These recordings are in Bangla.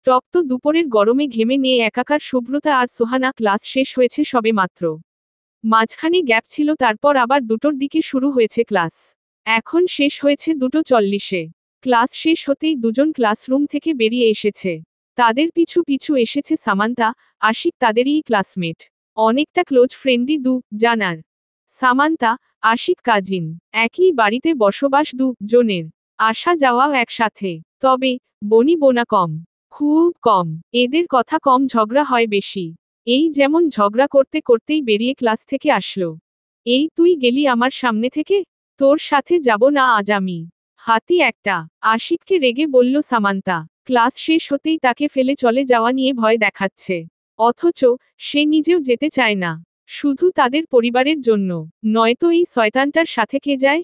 তপ্ত দুপুরের গরমে ঘেমে নিয়ে একাকার সুব্রতা আর সোহানা। ক্লাস শেষ হয়েছে সবে মাত্র। মাঝখানে গ্যাপ ছিল, তারপর আবার 2টোর দিকে শুরু হয়েছে ক্লাস। এখন শেষ হয়েছে 2:40-এ। ক্লাস শেষ হতেই দুজন ক্লাসরুম থেকে বেরিয়ে এসেছে। তাদের পিছু পিছু এসেছে সামান্তা, আশিক, তাদেরই ক্লাসমেট। অনেকটা ক্লোজ ফ্রেন্ডলি জানার। সামান্তা, আশিক কাজিন। একই বাড়িতে বসবাস জনের। আসা যাওয়াও একসাথে। তবে বনি বোনা কম। খুব কম। এদের কথা কম, ঝগড়া হয় বেশি। এই যেমন ঝগড়া করতে করতেই বেরিয়ে ক্লাস থেকে আসলো। এই তুই গেলি আমার সামনে থেকে? তোর সাথে যাব না আজ আমি। হাতি একটা। আশিককে রেগে বলল সামান্তা। ক্লাস শেষ হতেই তাকে ফেলে চলে যাওয়া নিয়ে ভয় দেখাচ্ছে। অথচ সে নিজেও যেতে চায় না। শুধু তাদের পরিবারের জন্য। নয়তো এই শয়তানটার সাথে কে যায়?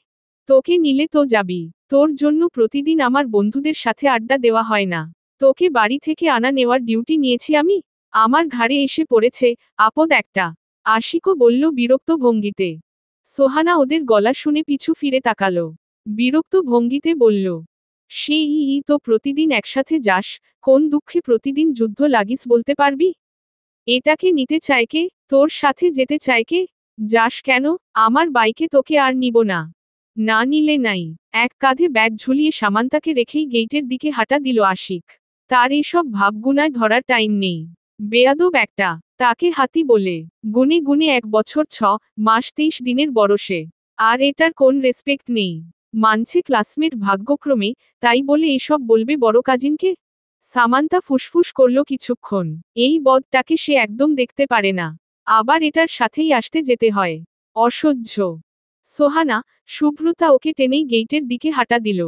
তোকে নিলে তো যাবি। তোর জন্য প্রতিদিন আমার বন্ধুদের সাথে আড্ডা দেওয়া হয় না। তোকে বাড়ি থেকে আনা নেওয়ার ডিউটি নিয়েছি আমি। আমার ঘাড়ে এসে পড়েছে আপদ একটা। আশিকও বলল বিরক্ত ভঙ্গিতে। সোহানা ওদের গলা শুনে পিছু ফিরে তাকালো। বিরক্ত ভঙ্গিতে বলল, সেই তো প্রতিদিন একসাথে যাস, কোন দুঃখে প্রতিদিন যুদ্ধ লাগিস বলতে পারবি? এটাকে নিতে চায় কে? তোর সাথে যেতে চায় কে? যাস কেন? আমার বাইকে তোকে আর নিব না। না নিলে নাই। এক কাঁধে ব্যাগ ঝুলিয়ে সামান্তাকে রেখেই গেইটের দিকে হাঁটা দিল আশিক। তার এসব ভাবগুনায় ধরার টাইম নেই। বেয়াদব একটা। তাকে হাতি বলে। গুনে গুনে 1 বছর 6 মাস 23 দিনের বড় সে। আর এটার কোন রেসপেক্ট নেই। মানছে ক্লাসমেট ভাগ্যক্রমে, তাই বলে এসব বলবে বড় কাজিনকে? সামান্তা ফুসফুস করল কিছুক্ষণ। এই বদটাকে সে একদম দেখতে পারে না। আবার এটার সাথেই আসতে যেতে হয়। অসহ্য। সোহানা, সুব্রতা ওকে টেনেই গেইটের দিকে হাঁটা দিল।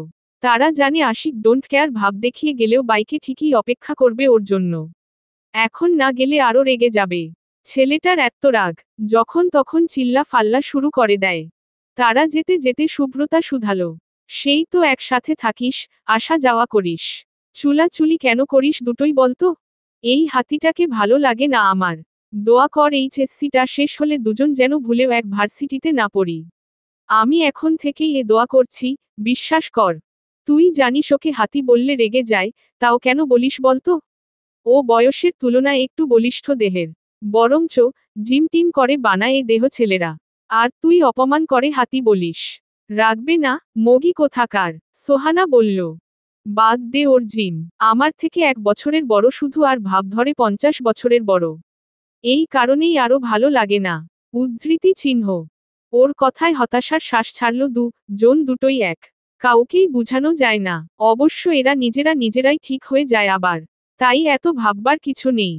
তারা জানে আশিক ডোন্ট কেয়ার ভাব দেখিয়ে গেলেও বাইকে ঠিকই অপেক্ষা করবে ওর জন্য। এখন না গেলে আরও রেগে যাবে। ছেলেটার এত্ত রাগ, যখন তখন চিল্লা ফাল্লা শুরু করে দেয়। তারা যেতে যেতে সুব্রতা শুধালো, সেই তো একসাথে থাকিস, আসা যাওয়া করিস। চুলাচুলি কেন করিস দুটোই বলতো? এই হাতিটাকে ভালো লাগে না আমার। দোয়া কর এইচএসসিটা শেষ হলে দুজন যেন ভুলেও এক ভার্সিটিতে না পড়ি। আমি এখন থেকেই দোয়া করছি, বিশ্বাস কর। তুই জানিস ওকে হাতি বললে রেগে যায়, তাও কেন বলিস বলতো? ও বয়সের তুলনায় একটু বলিষ্ঠ দেহের। বরঞ্চ জিম টিম করে বানায় এ দেহ ছেলেরা। আর তুই অপমান করে হাতি বলিস। রাখবে না, মগি কোথাকার? সোহানা বলল। বাদ দে ওর জিম। আমার থেকে 1 বছরের বড় শুধু, আর ভাব ধরে 50 বছরের বড়। এই কারণেই আরো ভালো লাগে না। উদ্ধৃতি চিহ্ন। ওর কথায় হতাশার শ্বাস ছাড়ল জন, দুটোই এক। কাউকেই বুঝানো যায় না। অবশ্য এরা নিজেরাই ঠিক হয়ে যায় আবার। তাই এত ভাববার কিছু নেই।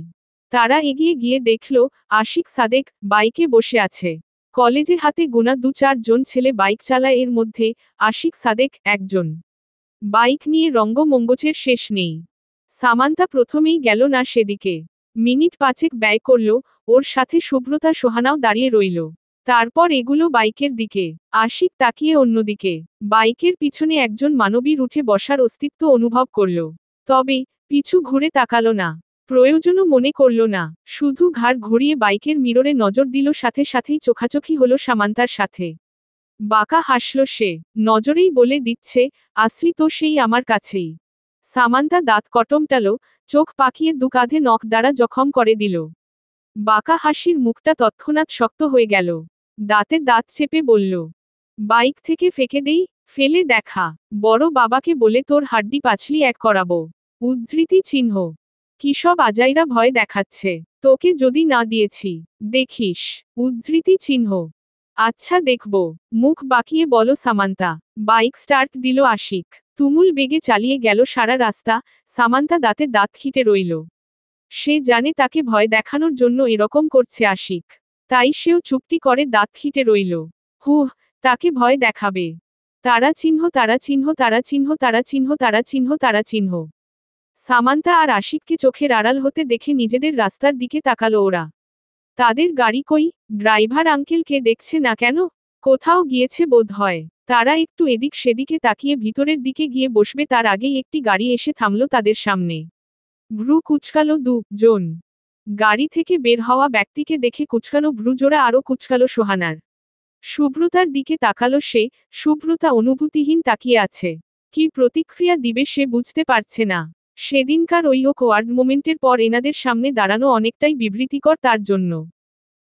তারা এগিয়ে গিয়ে দেখল, আশিক সাদেক বাইকে বসে আছে। কলেজে হাতে গোনা 2-4 জন ছেলে বাইক চালায়, এর মধ্যে আশিক সাদেক একজন। বাইক নিয়ে রঙ্গমঙ্গচের শেষ নেই। সামান্তা প্রথমেই গেল না সেদিকে। মিনিট 5 ব্যয় করল, ওর সাথে সুব্রতা সোহানাও দাঁড়িয়ে রইল। তারপর এগুলো বাইকের দিকে। আশিক তাকিয়ে অন্যদিকে। বাইকের পিছনে একজন মানবীর উঠে বসার অস্তিত্ব অনুভব করল। তবে পিছু ঘুরে তাকালো না। প্রয়োজনও মনে করল না। শুধু ঘাড় ঘুরিয়ে বাইকের মিররে নজর দিল, সাথে সাথেই চোখাচোখি হলো সামান্তার সাথে। বাঁকা হাসল সে। নজরেই বলে দিচ্ছে, আসলি তো সেই আমার কাছেই। সামান্তা দাঁত কটমটালো, চোখ পাকিয়ে 2 কাঁধে নখ দ্বারা জখম করে দিল। বাঁকা হাসির মুখটা তৎক্ষণাৎ শক্ত হয়ে গেল। দাঁতে দাঁত চেপে বলল, বাইক থেকে ফেকে দেই? ফেলে দেখা। বড় বাবাকে বলে তোর হাড্ডি পাছলি এক করাবো। উদ্ধৃতি চিহ্ন। কিসব আজাইরা ভয় দেখাচ্ছে? তোকে যদি না দিয়েছি, দেখিস। উদ্ধৃতি চিহ্ন। আচ্ছা দেখব। মুখ বাঁকিয়ে বলো সামান্তা। বাইক স্টার্ট দিল আশিক। তুমুল বেগে চালিয়ে গেল সারা রাস্তা। সামান্তা দাঁতে দাঁত খিটে রইল। সে জানে তাকে ভয় দেখানোর জন্য এরকম করছে আশিক। তাই সেও চুপটি করে দাঁত খিটে রইল। হুহ, তাকে ভয় দেখাবে। তারা চিহ্ন, তারা চিহ্ন, তারা চিহ্ন, তারা চিহ্ন, তারা চিহ্ন, তারা চিহ্ন। সামান্তা আর আশিককে চোখের আড়াল হতে দেখে নিজেদের রাস্তার দিকে তাকালো ওরা। তাদের গাড়ি কই? ড্রাইভার আঙ্কেলকে দেখছে না কেন? কোথাও গিয়েছে বোধ হয়। তারা একটু এদিক সেদিকে তাকিয়ে ভিতরের দিকে গিয়ে বসবে তার আগেই একটি গাড়ি এসে থামল তাদের সামনে। ভ্রু কুঁচকালো জন। গাড়ি থেকে বের হওয়া ব্যক্তিকে দেখে কুঁচকানো ভ্রুজোড়া আরও কুঁচকালো সোহানার। সুব্রতার দিকে তাকালো সে। সুব্রতা অনুভূতিহীন তাকিয়ে আছে। কি প্রতিক্রিয়া দিবে সে বুঝতে পারছে না। সেদিনকার ওই ওয়ার্ড মোমেন্টের পর এনাদের সামনে দাঁড়ানো অনেকটাই বিবৃতিকর তার জন্য।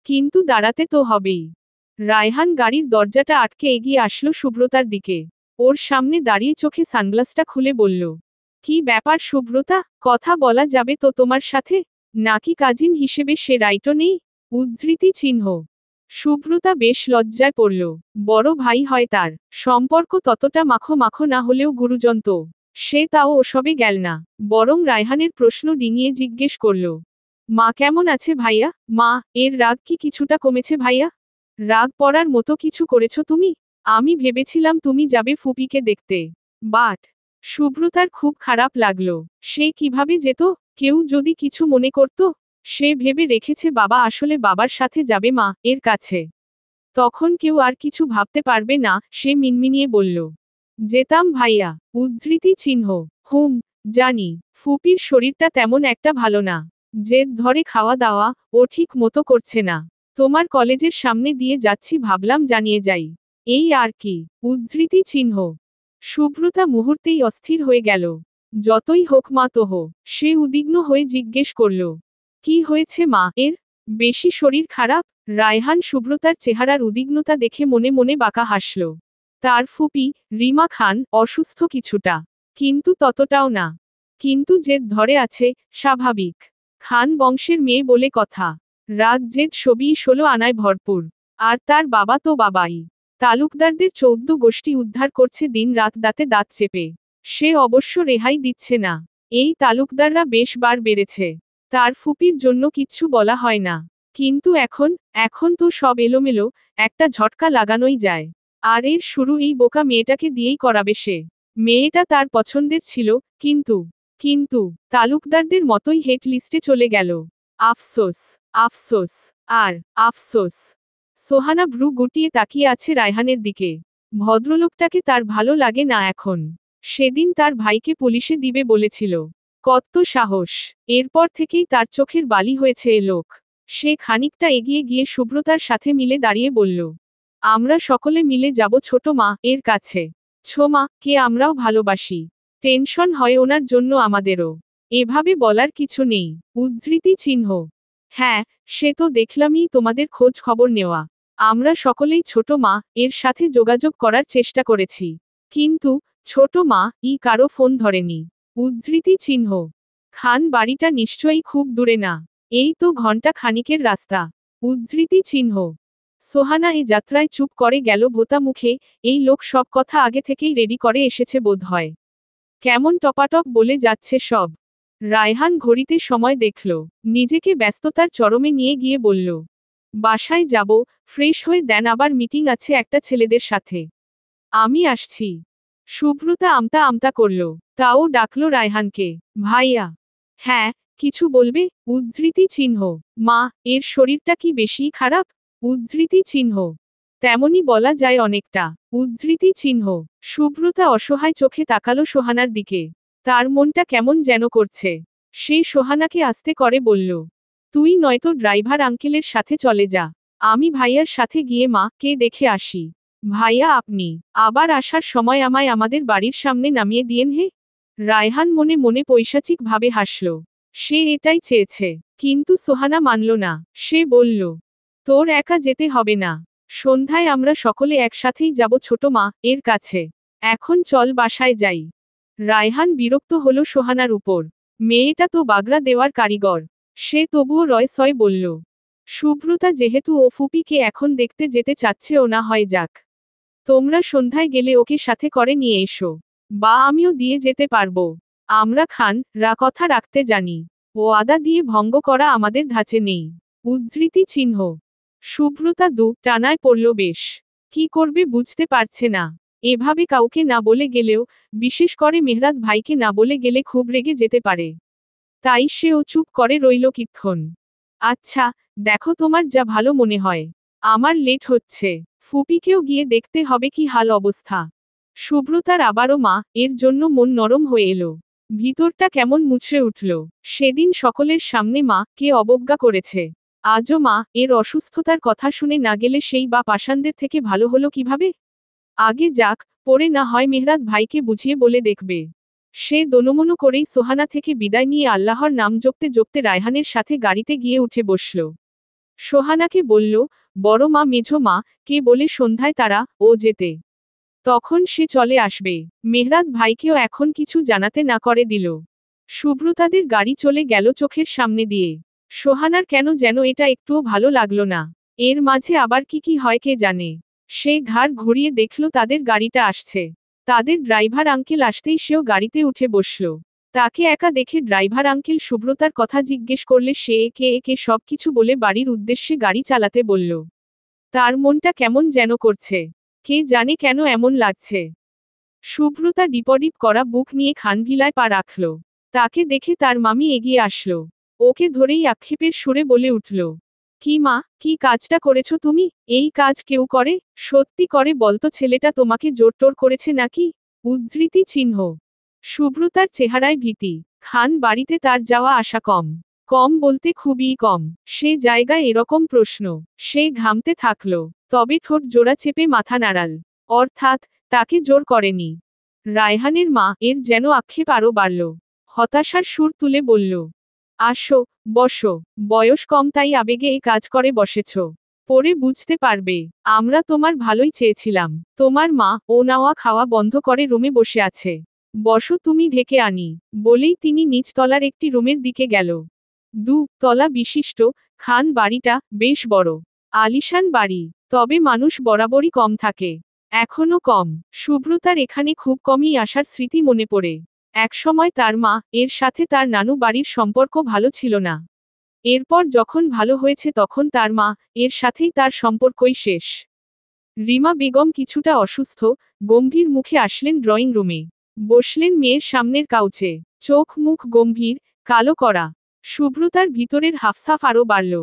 কিন্তু দাঁড়াতে তো হবেই। রায়হান গাড়ির দরজাটা আটকে এগিয়ে আসলো সুব্রতার দিকে। ওর সামনে দাঁড়িয়ে চোখে সানগ্লাসটা খুলে বলল, কি ব্যাপার সুব্রতা, কথা বলা যাবে তো তোমার সাথে? নাকি কাজিন হিসেবে সে রাইটও নেই? উদ্ধৃতি চিহ্ন। সুব্রতা বেশ লজ্জায় পড়ল। বড় ভাই হয় তার, সম্পর্ক ততটা মাখো মাখো না হলেও গুরুজন তো। সে তাও ওসবে গেল না, বরং রায়হানের প্রশ্ন ডিঙিয়ে জিজ্ঞেস করল, মা কেমন আছে ভাইয়া? মা, এর রাগ কি কিছুটা কমেছে ভাইয়া? রাগ পড়ার মতো কিছু করেছ তুমি? আমি ভেবেছিলাম তুমি যাবে ফুপিকে দেখতে। বাট সুব্রতার খুব খারাপ লাগলো। সে কিভাবে যেত? কেউ যদি কিছু মনে করত? সে ভেবে রেখেছে বাবা আসলে বাবার সাথে যাবে মা এর কাছে। তখন কেউ আর কিছু ভাবতে পারবে না। সে মিনমিনিয়ে বলল, যেতাম ভাইয়া। উদ্ধৃতি চিহ্ন। জানি ফুপির শরীরটা তেমন একটা ভালো না। জেদ ধরে খাওয়া দাওয়া ও ঠিক মতো করছে না। তোমার কলেজের সামনে দিয়ে যাচ্ছি ভাবলাম জানিয়ে যাই, এই আর কি। উদ্ধৃতি চিহ্ন। সুব্রতা মুহূর্তেই অস্থির হয়ে গেল। যতই হোক মা তো হো। সে উদ্বিগ্ন হয়ে জিজ্ঞেস করল, কি হয়েছে মা এর? বেশি শরীর খারাপ? রায়হান সুব্রতার চেহারার উদ্বিগ্নতা দেখে মনে মনে বাঁকা হাসল। তার ফুপি রিমা খান অসুস্থ কিছুটা, কিন্তু ততটাও না। কিন্তু জেদ ধরে আছে, স্বাভাবিক। খান বংশের মেয়ে বলে কথা। রাগ জেদ সবই 16 আনায় ভরপুর। আর তার বাবা তো বাবাই। তালুকদারদের 14 গোষ্ঠী উদ্ধার করছে দিন রাত দাঁতে দাঁত চেপে। সে অবশ্য রেহাই দিচ্ছে না। এই তালুকদাররা বেশ বার বেড়েছে। তার ফুপির জন্য কিচ্ছু বলা হয় না। কিন্তু এখন তো সব এলোমেলো, একটা ঝটকা লাগানোই যায়। আর এর শুরু এই বোকা মেয়েটাকে দিয়েই করাবে সে। মেয়েটা তার পছন্দের ছিল, কিন্তু তালুকদারদের মতোই হেড লিস্টে চলে গেল। আফসোস, আফসোস, আর আফসোস। সোহানা ভ্রু গুটিয়ে তাকিয়ে আছে রায়হানের দিকে। ভদ্রলোকটাকে তার ভালো লাগে না এখন। সেদিন তার ভাইকে পুলিশে দিবে বলেছিল। কত সাহস! এরপর থেকেই তার চোখের বালি হয়েছে এ লোক। সে খানিকটা এগিয়ে গিয়ে সুব্রতার সাথে মিলে দাঁড়িয়ে বলল, আমরা সকলে মিলে যাব ছোট মা এর কাছে। ছোমা কে আমরাও ভালোবাসি। টেনশন হয় ওনার জন্য আমাদেরও। এভাবে বলার কিছু নেই। উদ্ধৃতি চিহ্ন। হ্যাঁ, সে তো দেখলামই তোমাদের খোঁজ খবর নেওয়া। আমরা সকলেই ছোট মা এর সাথে যোগাযোগ করার চেষ্টা করেছি। কিন্তু ছোট মা কারো ফোন ধরেনি। উদ্ধৃতি চিহ্ন। খান বাড়িটা নিশ্চয়ই খুব দূরে না। এই তো ঘন্টা খানিকের রাস্তা। উদ্ধৃতি চিহ্ন। সোহানা এই যাত্রায় চুপ করে গেল ভোতা মুখে। এই লোক সব কথা আগে থেকেই রেডি করে এসেছে বোধ হয়। কেমন টপাটপ বলে যাচ্ছে সব। রায়হান ঘড়িতে সময় দেখল। নিজেকে ব্যস্ততার চরমে নিয়ে গিয়ে বলল, বাসায় যাব, ফ্রেশ হয়ে দেন আবার মিটিং আছে একটা ছেলেদের সাথে। আমি আসছি। সুব্রতা আমতা আমতা করল। তাও ডাকলো রায়হানকে। ভাইয়া। হ্যাঁ, কিছু বলবে? উদ্ধৃতি চিহ্ন। মা, এর শরীরটা কি বেশি খারাপ? উদ্ধৃতি চিহ্ন। তেমনই বলা যায় অনেকটা। উদ্ধৃতি চিহ্ন। সুব্রতা অসহায় চোখে তাকালো সোহানার দিকে। তার মনটা কেমন যেন করছে। সে সোহানাকে আস্তে করে বলল, তুই নয়তো ড্রাইভার আঙ্কেলের সাথে চলে যা। আমি ভাইয়ার সাথে গিয়ে মা কে দেখে আসি। ভাইয়া আপনি আবার আসার সময় আমায় আমাদের বাড়ির সামনে নামিয়ে দিয়েন হে। রায়হান মনে মনে পৈশাচিক ভাবে হাসল। সে এটাই চেয়েছে। কিন্তু সোহানা মানল না। সে বলল, তোর একা যেতে হবে না। সন্ধ্যায় আমরা সকলে একসাথেই যাব ছোট মা এর কাছে। এখন চল বাসায় যাই। রায়হান বিরক্ত হল সোহানার উপর। মেয়েটা তো বাগড়া দেওয়ার কারিগর। সে তবুও রয় বলল, সুব্রতা যেহেতু ও ফুপিকে এখন দেখতে যেতে চাচ্ছে ও না হয় যাক। তোমরা সন্ধ্যায় গেলে ওকে সাথে করে নিয়ে এসো। বা আমিও দিয়ে যেতে পারবো। আমরা খান কথা রাখতে জানি। ও আদা দিয়ে ভঙ্গ করা আমাদের ধাঁচে নেই। উদ্ধৃতি চিহ্ন। সুব্রতা টানায় পড়ল বেশ। কি করবে বুঝতে পারছে না। এভাবে কাউকে না বলে গেলেও, বিশেষ করে মেহরাত ভাইকে না বলে গেলে খুব রেগে যেতে পারে। তাই সেও চুপ করে রইল কিক্ষণ। আচ্ছা, দেখো তোমার যা ভালো মনে হয়। আমার লেট হচ্ছে। ফুপিকেও গিয়ে দেখতে হবে কি হাল অবস্থা। সুব্রতার আবারও মা এর জন্য মন নরম হয়ে এলো। ভিতরটা কেমন মুচড়ে উঠল। সেদিন সকলের সামনে মা কে অবজ্ঞা করেছে। আজও মা এর অসুস্থতার কথা শুনে না গেলে সেই বা পাষাণদের থেকে ভালো হলো কিভাবে? আগে যাক, পরে না হয় মেহরাত ভাইকে বুঝিয়ে বলে দেখবে। সে দোনমনো করেই সোহানা থেকে বিদায় নিয়ে আল্লাহর নাম জপতে জপতে রায়হানের সাথে গাড়িতে গিয়ে উঠে বসল। সোহানাকে বলল, বড় মা মেঝো মা কে বলে সন্ধ্যায় তারা ও যেতে, তখন সে চলে আসবে। মেহরাত ভাইকেও এখন কিছু জানাতে না করে দিল। সুব্রতাদের গাড়ি চলে গেল চোখের সামনে দিয়ে। সোহানার কেন যেন এটা একটুও ভালো লাগলো না। এর মাঝে আবার কি কি হয় কে জানে। সে ঘাড় ঘুরিয়ে দেখল তাদের গাড়িটা আসছে। তাদের ড্রাইভার আঙ্কেল আসতেই সেও গাড়িতে উঠে বসল। তাকে একা দেখে ড্রাইভার আঙ্কেল সুব্রতার কথা জিজ্ঞেস করলে সে একে একে সবকিছু বলে বাড়ির উদ্দেশ্যে গাড়ি চালাতে বলল। তার মনটা কেমন যেন করছে, কে জানে কেন এমন লাগছে। সুব্রতা ডিপডিপ করা বুক নিয়ে খানভিলায় পা রাখল। তাকে দেখে তার মামি এগিয়ে আসলো। ওকে ধরেই আক্ষেপের সুরে বলে উঠল, কি মা, কি কাজটা করেছো তুমি? এই কাজ কেউ করে? সত্যি করে বলতো, ছেলেটা তোমাকে জোর টোর করেছে নাকি? উদ্ধৃতি চিহ্ন। সুব্রতার চেহারায় ভীতি। খান বাড়িতে তার যাওয়া আসা কম, কম বলতে খুবই কম। সে জায়গায় এরকম প্রশ্ন। সে ঘামতে থাকল, তবে ঠোঁট জোড়া চেপে মাথা নাড়াল। অর্থাৎ তাকে জোর করেনি। রায়হানের মা এর যেন আক্ষেপ আরও বাড়ল। হতাশার সুর তুলে বলল, আসো, বসো। বয়স কম তাই আবেগে এই কাজ করে বসেছ। পরে বুঝতে পারবে। আমরা তোমার ভালোই চেয়েছিলাম। তোমার মা ও নাওয়া খাওয়া বন্ধ করে রুমে বসে আছে। বসো, তুমি ঢেকে আনি। বলেই তিনি নিচতলার একটি রুমের দিকে গেল। 2 তলা বিশিষ্ট খান বাড়িটা বেশ বড়। আলিশান বাড়ি, তবে মানুষ বরাবরই কম থাকে। এখনো কম। সুব্রতার এখানে খুব কমই আসার স্মৃতি মনে পড়ে। একসময় তার মা এর সাথে তার নানু বাড়ির সম্পর্ক ভালো ছিল না। এরপর যখন ভালো হয়েছে তখন তার মা এর সাথেই তার সম্পর্কই শেষ। রিমা বেগম কিছুটা অসুস্থ, গম্ভীর মুখে আসলেন ড্রয়িং রুমে। বসলেন মেয়ের সামনের কাউচে। চোখ মুখ গম্ভীর, কালো করা। সুব্রতার ভিতরের হাফসাফ আরও বাড়ল।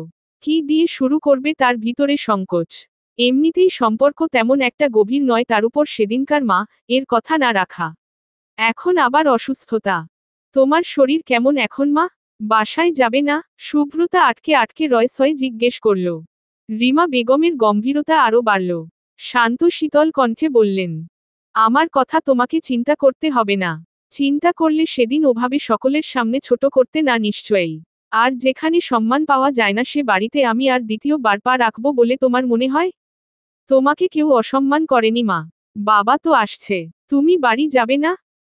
কি দিয়ে শুরু করবে তার ভিতরে সংকোচ। এমনিতেই সম্পর্ক তেমন একটা গভীর নয়, তার উপর সেদিনকার মা এর কথা না রাখা। এখন আবার অসুস্থতা। তোমার শরীর কেমন এখন মা? বাসায় যাবে না? সুব্রতা আটকে আটকে রয়সয় জিজ্ঞেস করল। রিমা বেগমের গম্ভীরতা আরও বাড়ল। শান্ত শীতল কণ্ঠে বললেন, আমার কথা তোমাকে চিন্তা করতে হবে না। চিন্তা করলে সেদিন ওভাবে সকলের সামনে ছোট করতে না নিশ্চয়ই। আর যেখানে সম্মান পাওয়া যায় না সে বাড়িতে আমি আর দ্বিতীয়বার পা রাখবো বলে তোমার মনে হয়? তোমাকে কেউ অসম্মান করেনি মা। বাবা তো আসছে। তুমি বাড়ি যাবে না?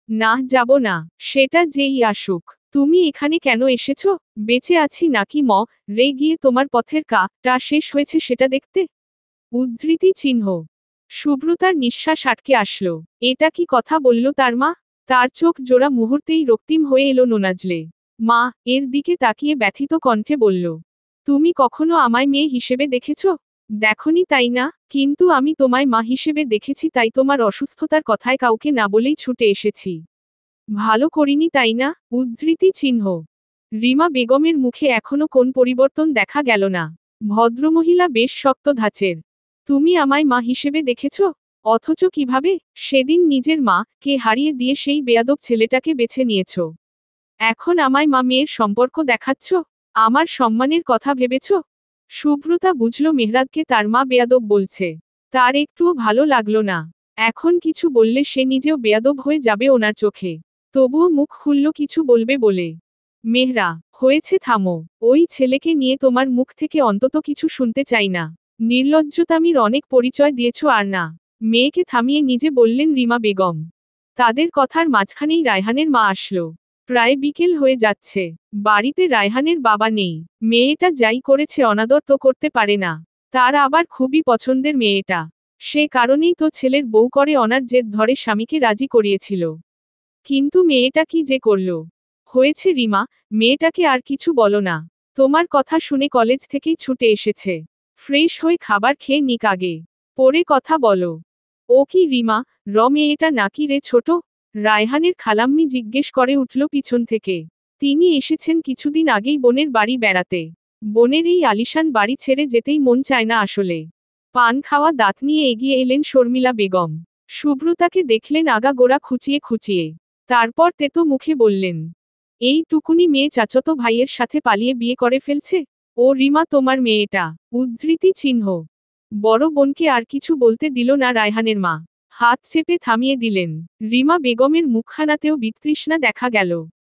না, যাব না। সেটা যেই আসুক। তুমি এখানে কেন এসেছো? বেঁচে আছি নাকি রে গিয়ে তোমার পথের টা শেষ হয়েছে সেটা দেখতে? উদ্ধৃতি চিহ্ন। সুব্রতার নিঃশ্বাস আটকে আসলো। এটা কি কথা বলল তার মা? তার চোখ জোড়া মুহূর্তেই রক্তিম হয়ে এলো নোনাজলে। মা এর দিকে তাকিয়ে ব্যথিত কণ্ঠে বলল, তুমি কখনো আমায় মেয়ে হিসেবে দেখেছ? দেখনি তাই না? কিন্তু আমি তোমায় মা হিসেবে দেখেছি, তাই তোমার অসুস্থতার কথায় কাউকে না বলেই ছুটে এসেছি। ভালো করিনি তাই না? উদ্ধৃতি চিহ্ন। রিমা বেগমের মুখে এখনো কোন পরিবর্তন দেখা গেল না। ভদ্রমহিলা বেশ শক্ত ধাঁচের। তুমি আমায় মা হিসেবে দেখেছ? অথচ কিভাবে? সেদিন নিজের মা কে হারিয়ে দিয়ে সেই বেয়াদব ছেলেটাকে বেছে নিয়েছ। এখন আমায় মা মেয়ের সম্পর্ক দেখাচ্ছ? আমার সম্মানের কথা ভেবেছ? সুব্রতা বুঝল মেহরাতকে তার মা বেয়াদব বলছে। তার একটুও ভালো লাগলো না। এখন কিছু বললে সে নিজেও বেয়াদব হয়ে যাবে ওনার চোখে। তবুও মুখ খুলল কিছু বলবে বলে। মেহরা, হয়েছে, থামো। ওই ছেলেকে নিয়ে তোমার মুখ থেকে অন্তত কিছু শুনতে চাই না। নির্লজ্জতামির অনেক পরিচয় দিয়েছ আর না। মেয়েকে থামিয়ে নিজে বললেন রিমা বেগম। তাদের কথার মাঝখানেই রায়হানের মা আসলো। প্রায় বিকেল হয়ে যাচ্ছে। বাড়িতে রায়হানের বাবা নেই। মেয়েটা যাই করেছে অনাদর তো করতে পারে না। তার আবার খুবই পছন্দের মেয়েটা। সে কারণেই তো ছেলের বউ করে অনার জেদ ধরে স্বামীকে রাজি করিয়েছিল। কিন্তু মেয়েটা কি যে করল। হয়েছে রিমা, মেয়েটাকে আর কিছু বলো না। তোমার কথা শুনে কলেজ থেকেই ছুটে এসেছে। ফ্রেশ হয়ে খাবার খেয়ে নিক আগে। পরে কথা বলো। ও কি রিমা, মেয়েটা নাকি রে ছোট? রায়হানের খালাম্মি জিজ্ঞেস করে উঠল পিছন থেকে। তিনি এসেছেন কিছুদিন আগেই বোনের বাড়ি বেড়াতে। বোনের এই আলিশান বাড়ি ছেড়ে যেতেই মন চায় না আসলে। পান খাওয়া দাঁত নিয়ে এগিয়ে এলেন শর্মিলা বেগম। সুব্রতাকে দেখলেন আগাগোড়া খুঁচিয়ে খুঁচিয়ে। তারপর তেতো মুখে বললেন, এই টুকুনি মেয়ে চাচতো ভাইয়ের সাথে পালিয়ে বিয়ে করে ফেলছে? ও রিমা, তোমার মেয়েটা। উদ্ধৃতি চিহ্ন। বড় বোনকে আর কিছু বলতে দিল না রায়হানের মা। হাত চেপে থামিয়ে দিলেন। রিমা বেগমের মুখখানাতেও বিতৃষ্ণা দেখা গেল।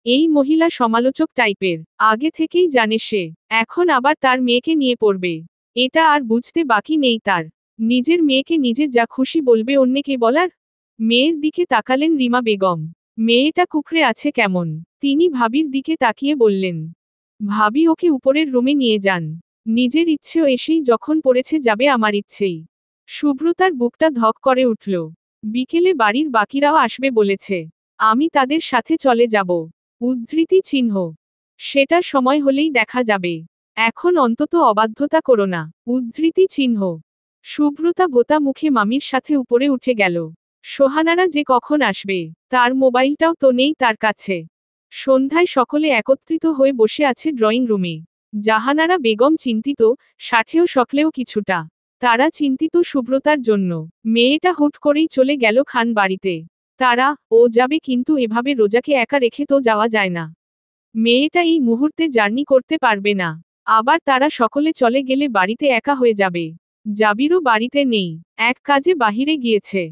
এই মহিলা সমালোচক টাইপের, আগে থেকেই জানে সে, এখন আবার তার মেয়েকে নিয়ে পড়বে। এটা আর বুঝতে বাকি নেই তার। নিজের মেয়েকে নিজে যা খুশি বলবে অন্যকে বলার। মেয়ের দিকে তাকালেন রিমা বেগম। মেয়েটা কুকড়ে আছে কেমন। তিনি ভাবির দিকে তাকিয়ে বললেন, ভাবি ওকে উপরের রুমে নিয়ে যান। নিজের ইচ্ছেও এসেই যখন পড়েছে যাবে আমার ইচ্ছেই। সুব্রতার বুকটা ধক করে উঠল। বিকেলে বাড়ির বাকিরাও আসবে বলেছে। আমি তাদের সাথে চলে যাব। উদ্ধৃতি চিহ্ন। সেটা সময় হলেই দেখা যাবে। এখন অন্তত অবাধ্যতা করো না। উদ্ধৃতি চিহ্ন। সুব্রতা ভোতা মুখে মামির সাথে উপরে উঠে গেল। সোহানারা যে কখন আসবে, তার মোবাইলটাও তো নেই তার কাছে। সন্ধ্যায় সকলে একত্রিত হয়ে বসে আছে ড্রয়িং রুমে। জাহানারা বেগম চিন্তিত, সাথেও সকলেও কিছুটা। তারা চিন্তিত সুব্রতার জন্য। মেয়েটা হুট করেই চলে গেল খান বাড়িতে। তারা, ও যাবে কিন্তু এভাবে রোজাকে একা রেখে তো যাওয়া যায় না। মেয়েটা এই মুহূর্তে জার্নি করতে পারবে না। আবার তারা সকলে চলে গেলে বাড়িতে একা হয়ে যাবে। জাবিরও বাড়িতে নেই, এক কাজে বাহিরে গিয়েছে।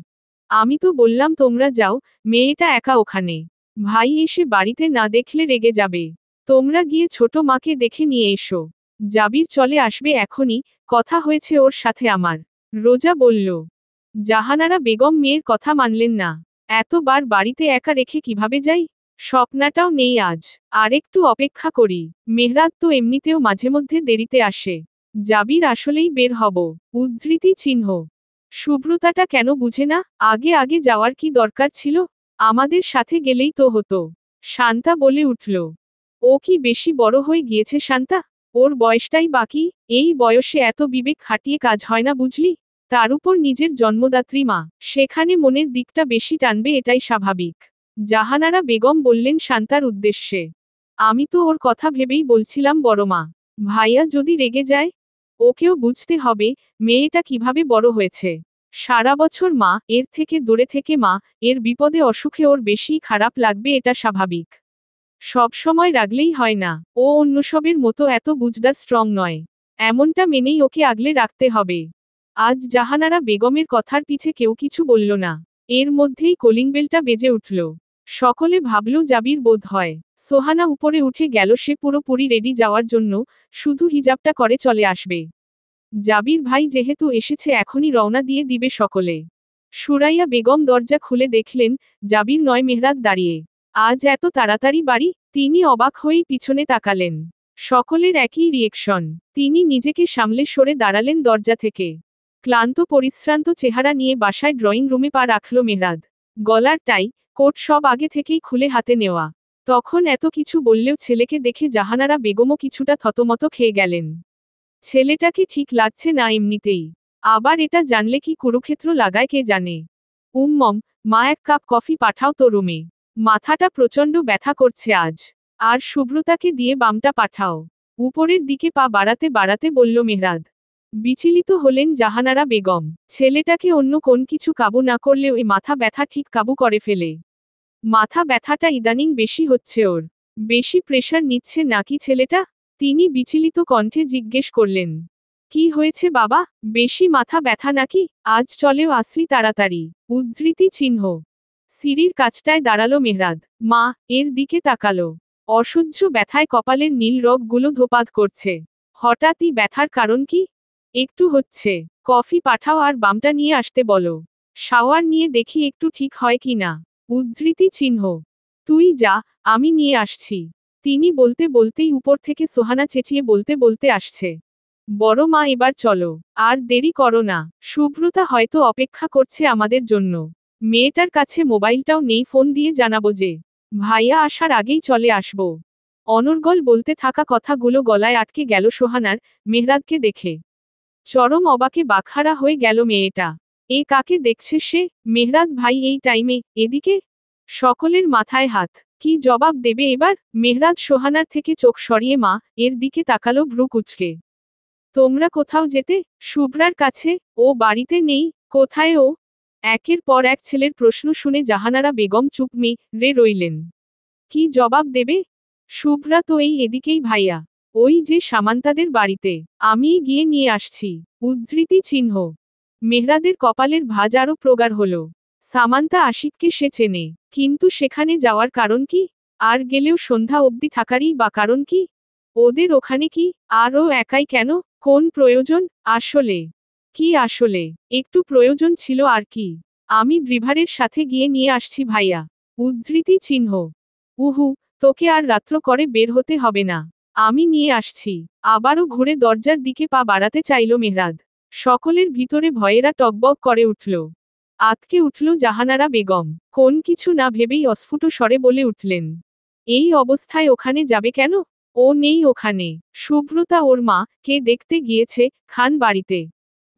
আমি তো বললাম তোমরা যাও, মেয়েটা একা ওখানে। ভাই এসে বাড়িতে না দেখলে রেগে যাবে। তোমরা গিয়ে ছোট মাকে দেখে নিয়ে এসো। জাবির চলে আসবে এখনই, কথা হয়েছে ওর সাথে আমার। রোজা বলল। জাহানারা বেগম মেয়ের কথা মানলেন না। এতবার বাড়িতে একা রেখে কিভাবে যাই? স্বপ্নাটাও নেই আজ। আরেকটু অপেক্ষা করি। মেহরাত তো এমনিতেও মাঝে মধ্যে দেরিতে আসে। জাবির আসলেই বের হব। উদ্ধৃতি চিহ্ন। সুব্রতাটা কেন বুঝে না? আগে আগে যাওয়ার কি দরকার ছিল? আমাদের সাথে গেলেই তো হতো। শান্তা বলে উঠল। ও কি বেশি বড় হয়ে গিয়েছে শান্তা? ওর বয়সটাই বাকি। এই বয়সে এত বিবেক খাটিয়ে কাজ হয় না বুঝলি? তার উপর নিজের জন্মদাত্রী মা, সেখানে মনের দিকটা বেশি টানবে এটাই স্বাভাবিক। জাহানারা বেগম বললেন শান্তার উদ্দেশ্যে। আমি তো ওর কথা ভেবেই বলছিলাম বড় মা। ভাইয়া যদি রেগে যায়? ওকেও বুঝতে হবে, মেয়েটা কিভাবে বড় হয়েছে। সারা বছর মা, এর থেকে দূরে থেকে মা, এর বিপদে অসুখে ওর বেশি খারাপ লাগবে এটা স্বাভাবিক। সব সময় রাগলেই হয় না। ও অন্য সবের মতো এত বুঝদার স্ট্রং নয়। এমনটা মেনেই ওকে আগলে রাখতে হবে। আজ জাহানারা বেগমের কথার পিছে কেউ কিছু বলল না। এর মধ্যেই কলিং বেলটা বেজে উঠল। সকলে ভাবল জাবির বোধ হয়। সোহানা উপরে উঠে গেল, সে পুরোপুরি রেডি যাওয়ার জন্য, শুধু হিজাবটা করে চলে আসবে। জাবির ভাই যেহেতু এসেছে এখনই রওনা দিয়ে দিবে সকলে। সুরাইয়া বেগম দরজা খুলে দেখলেন, জাবির নয় মেহরাত দাঁড়িয়ে। আজ এত তাড়াতাড়ি বাড়ি? তিনি অবাক হয়েই পিছনে তাকালেন। সকলের একই রিয়েকশন। তিনি নিজেকে সামলে সরে দাঁড়ালেন দরজা থেকে। ক্লান্ত পরিশ্রান্ত চেহারা নিয়ে বাসায় ড্রয়িং রুমে পা রাখল মেহরাত। গলার টাই, কোট সব আগে থেকেই খুলে হাতে নেওয়া। তখন এত কিছু বললেও ছেলেকে দেখে জাহানারা বেগমও কিছুটা থতমত খেয়ে গেলেন। ছেলেটাকে ঠিক লাগছে না এমনিতেই। আবার এটা জানলে কি কুরুক্ষেত্র লাগায় কে জানে। মা এক কাপ কফি পাঠাও তো রুমে। মাথাটা প্রচণ্ড ব্যথা করছে আজ। আর সুব্রতাকে দিয়ে বামটা পাঠাও। উপরের দিকে পা বাড়াতে বাড়াতে বলল মেহরাদ। বিচলিত হলেন জাহানারা বেগম। ছেলেটাকে অন্য কোন কিছু কাবু না করলেও এ মাথা ব্যথা ঠিক কাবু করে ফেলে। মাথা ব্যথাটা ইদানিং বেশি হচ্ছে ওর। বেশি প্রেশার নিচ্ছে নাকি ছেলেটা? তিনি বিচলিত কণ্ঠে জিজ্ঞেস করলেন। কি হয়েছে বাবা? বেশি মাথা ব্যথা নাকি? আজ চলেও আসলি তাড়াতাড়ি। উদ্ধৃতি চিহ্ন। সিঁড়ির কাছটায় দাঁড়ালো মেহরাদ। মা, এর দিকে তাকালো। অসহ্য ব্যথায় কপালের নীল রগগুলো ধোপাত করছে। হঠাৎই ব্যথার কারণ কি? একটু হচ্ছে। কফি পাঠাও আর বামটা নিয়ে আসতে বলো। শাওয়ার নিয়ে দেখি একটু ঠিক হয় কি না। উদ্ধৃতি চিহ্ন। তুই যা, আমি নিয়ে আসছি। তিনি বলতে বলতেই উপর থেকে সোহানা চেঁচিয়ে বলতে বলতে আসছে। বড় মা এবার চলো। আর দেরি করো না। সুব্রতা হয়তো অপেক্ষা করছে আমাদের জন্য। মেয়েটার কাছে মোবাইলটাও নেই, ফোন দিয়ে জানাবো যে ভাইয়া আসার আগেই চলে আসবো। অনর্গল বলতে থাকা কথাগুলো গলায় আটকে গেল সোহানার। মেহরাদকে দেখে চরম অবাকে বাকহারা হয়ে গেল মেয়েটা। এ কাকে দেখছে সে? মেহরাদ ভাই এই টাইমে এদিকে? সকলের মাথায় হাত। কি জবাব দেবে এবার? মেহরাদ সোহানার থেকে চোখ সরিয়ে মা এর দিকে তাকালো ভ্রু কুঁচকে। তোমরা কোথাও যেতে? শুভ্রার কাছে। ও বাড়িতে নেই। কোথায় ও? একের পর এক ছেলের প্রশ্ন শুনে জাহানারা বেগম চুপ রে রইলেন। কি জবাব দেবে? শুভ্রা তো এই এদিকেই ভাইয়া। ওই যে সামান্তাদের বাড়িতে। আমিই গিয়ে নিয়ে আসছি। উদ্ধৃতি চিহ্ন। মেহরাদের কপালের ভাঁজ আরও প্রগাঢ় হল। সামান্তা আশিককে সে চেনে, কিন্তু সেখানে যাওয়ার কারণ কি? আর গেলেও সন্ধ্যা অবধি থাকারই বা কারণ কি? ওদের ওখানে কি? আর ও একাই কেন? কোন প্রয়োজন? আসলে কি আসলে? একটু প্রয়োজন ছিল আর কি। আমি ড্রিভারের সাথে গিয়ে নিয়ে আসছি ভাইয়া। উদ্ধৃতি চিহ্ন। উহু, তোকে আর রাত্র করে বের হতে হবে না। আমি নিয়ে আসছি। আবারও ঘুরে দরজার দিকে পা বাড়াতে চাইল মেহরাদ। সকলের ভিতরে ভয়েরা টগবগ করে উঠল। আতকে উঠল জাহানারা বেগম। কোন কিছু না ভেবেই অস্ফুট স্বরে বলে উঠলেন, এই অবস্থায় ওখানে যাবে কেন? ও নেই ওখানে। সুব্রতা ওর মা কে দেখতে গিয়েছে খান বাড়িতে।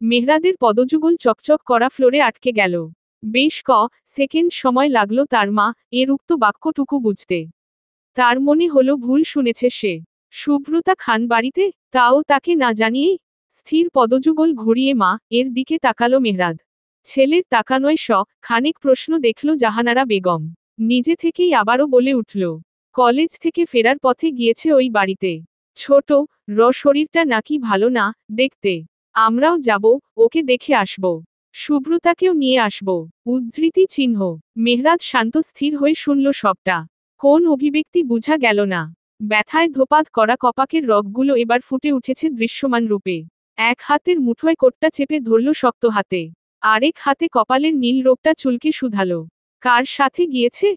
মেহরাদের পদযুগল চকচক করা ফ্লোরে আটকে গেল। বেশ সেকেন্ড সময় লাগলো তার মা এর উক্ত বাক্যটুকু বুঝতে। তার মনে হলো ভুল শুনেছে সে। সুব্রতা খান বাড়িতে, তাও তাকে না জানিয়েই। স্থির পদযুগল ঘুরিয়ে মা এর দিকে তাকালো মেহরাদ। ছেলের তাকানোয় খানিক প্রশ্ন দেখল জাহানারা বেগম। নিজে থেকেই আবারও বলে উঠল, কলেজ থেকে ফেরার পথে গিয়েছে ওই বাড়িতে। ছোট শরীরটা নাকি ভালো না দেখতে। আমরাও যাব, ওকে দেখে আসব। সুব্রতাকেও নিয়ে আসব। উদ্ধৃতি চিহ্ন। মেহরাদ শান্ত স্থির হয়ে শুনল সবটা। কোন অভিব্যক্তি বুঝা গেল না। ব্যথায় ধোপাত করা কপাকের রগগুলো এবার ফুটে উঠেছে দৃশ্যমান রূপে। এক হাতের মুঠোয় কোটটা চেপে ধরল শক্ত হাতে। আরেক হাতে কপালের নীল রোগটা চুলকে শুধালো। কার সাথে গিয়েছে?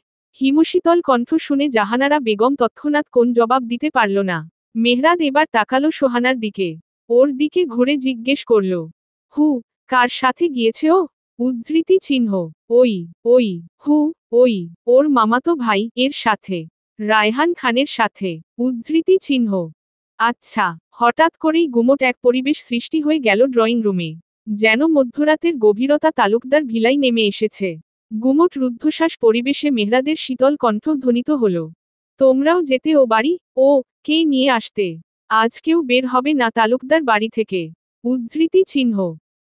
হিমশীতল কণ্ঠ শুনে জাহানারা বেগম তৎক্ষণাৎ কোন জবাব দিতে পারল না। মেহরাদ এবার তাকালো সোহানার দিকে। ওর দিকে ঘুরে জিজ্ঞেস করল, হু, কার সাথে গিয়েছে ও? উদ্ধৃতি চিহ্ন। ওই ওই হু ওই ওর মামাতো ভাই এর সাথে। রায়হান খানের সাথে। উদ্ধৃতি চিহ্ন। আচ্ছা। হঠাৎ করেই গুমট এক পরিবেশ সৃষ্টি হয়ে গেল ড্রয়িং রুমে। যেন মধ্যরাতের গভীরতা তালুকদার ভিলাই নেমে এসেছে। গুমট রুদ্ধশ্বাস পরিবেশে মেহরাদের শীতল কণ্ঠ ধ্বনিত হল, তোমরাও যেতে ও বাড়ি? ও কে নিয়ে আসতে? আজ কেউ বের হবে না তালুকদার বাড়ি থেকে। উদ্ধৃতি চিহ্ন।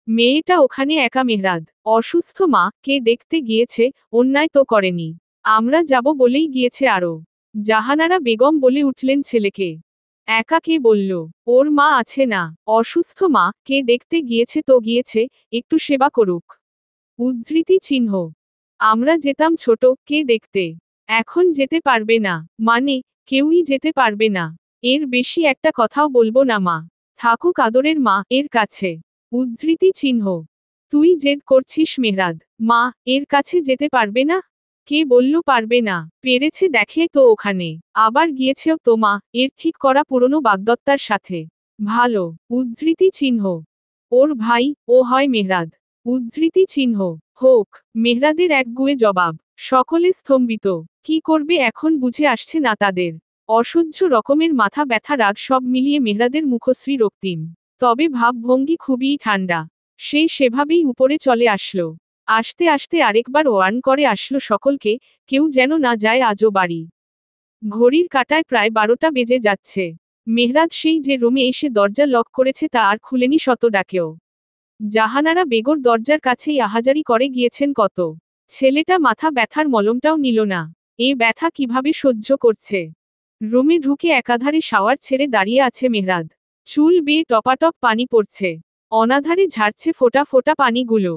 মেয়েটা ওখানে একা মেহরাদ। অসুস্থ মা কে দেখতে গিয়েছে, অন্যায় তো করেনি। আমরা যাব বলেই গিয়েছে আরও। জাহানারা বেগম বলে উঠলেন ছেলেকে। একা কে বলল? ওর মা আছে না। অসুস্থ মা কে দেখতে গিয়েছে তো গিয়েছে, একটু সেবা করুক। উদ্ধৃতি চিহ্ন। আমরা যেতাম ছোট কে দেখতে। এখন যেতে পারবে না। মানে কেউই যেতে পারবে না। এর বেশি একটা কথাও বলবো না মা। থাকুক আদরের মা এর কাছে। উদ্ধৃতি চিহ্ন। তুই জেদ করছিস মেহরাদ। মা এর কাছে যেতে পারবে না? কে বলল পারবে না? পেরেছে দেখে তো ওখানে। আবার গিয়েছেও তো মা এর ঠিক করা পুরনো বাগদত্তার সাথে। ভালো। উদ্ধৃতি চিহ্ন। ওর ভাই ও হয় মেহরাদ। উদ্ধৃতি চিহ্ন। হোক। মেহরাদের একগুঁয়ে জবাব। সকলে স্তম্ভিত। কি করবে এখন বুঝে আসছে না তাদের। অসহ্য রকমের মাথা ব্যথা রাগ সব মিলিয়ে মেহরাদের মুখশ্রী রক্তিম। তবে ভাবভঙ্গি খুবই ঠান্ডা। সে সেভাবেই উপরে চলে আসলো। আসতে আসতে আরেকবার ওয়ার্ন করে আসলো সকলকে, কেউ যেন না যায় আজও বাড়ি। ঘড়ির কাঁটায় প্রায় 12টা বেজে যাচ্ছে। মেহরাদ সেই যে রুমে এসে দরজা লক করেছে তা আর খুলেনি শত ডাকেও। জাহানারা বেগর দরজার কাছেই আহাজারি করে গিয়েছেন কত। ছেলেটা মাথা ব্যথার মলমটাও নিল না। এ ব্যথা কিভাবে সহ্য করছে? রুমে ঢুকে একাধারে শাওয়ার ছেড়ে দাঁড়িয়ে আছে মেহরাদ। চুল বেয়ে টপাটপ পানি পড়ছে। অনাধারে ঝাড়ছে ফোঁটা ফোঁটা পানিগুলো।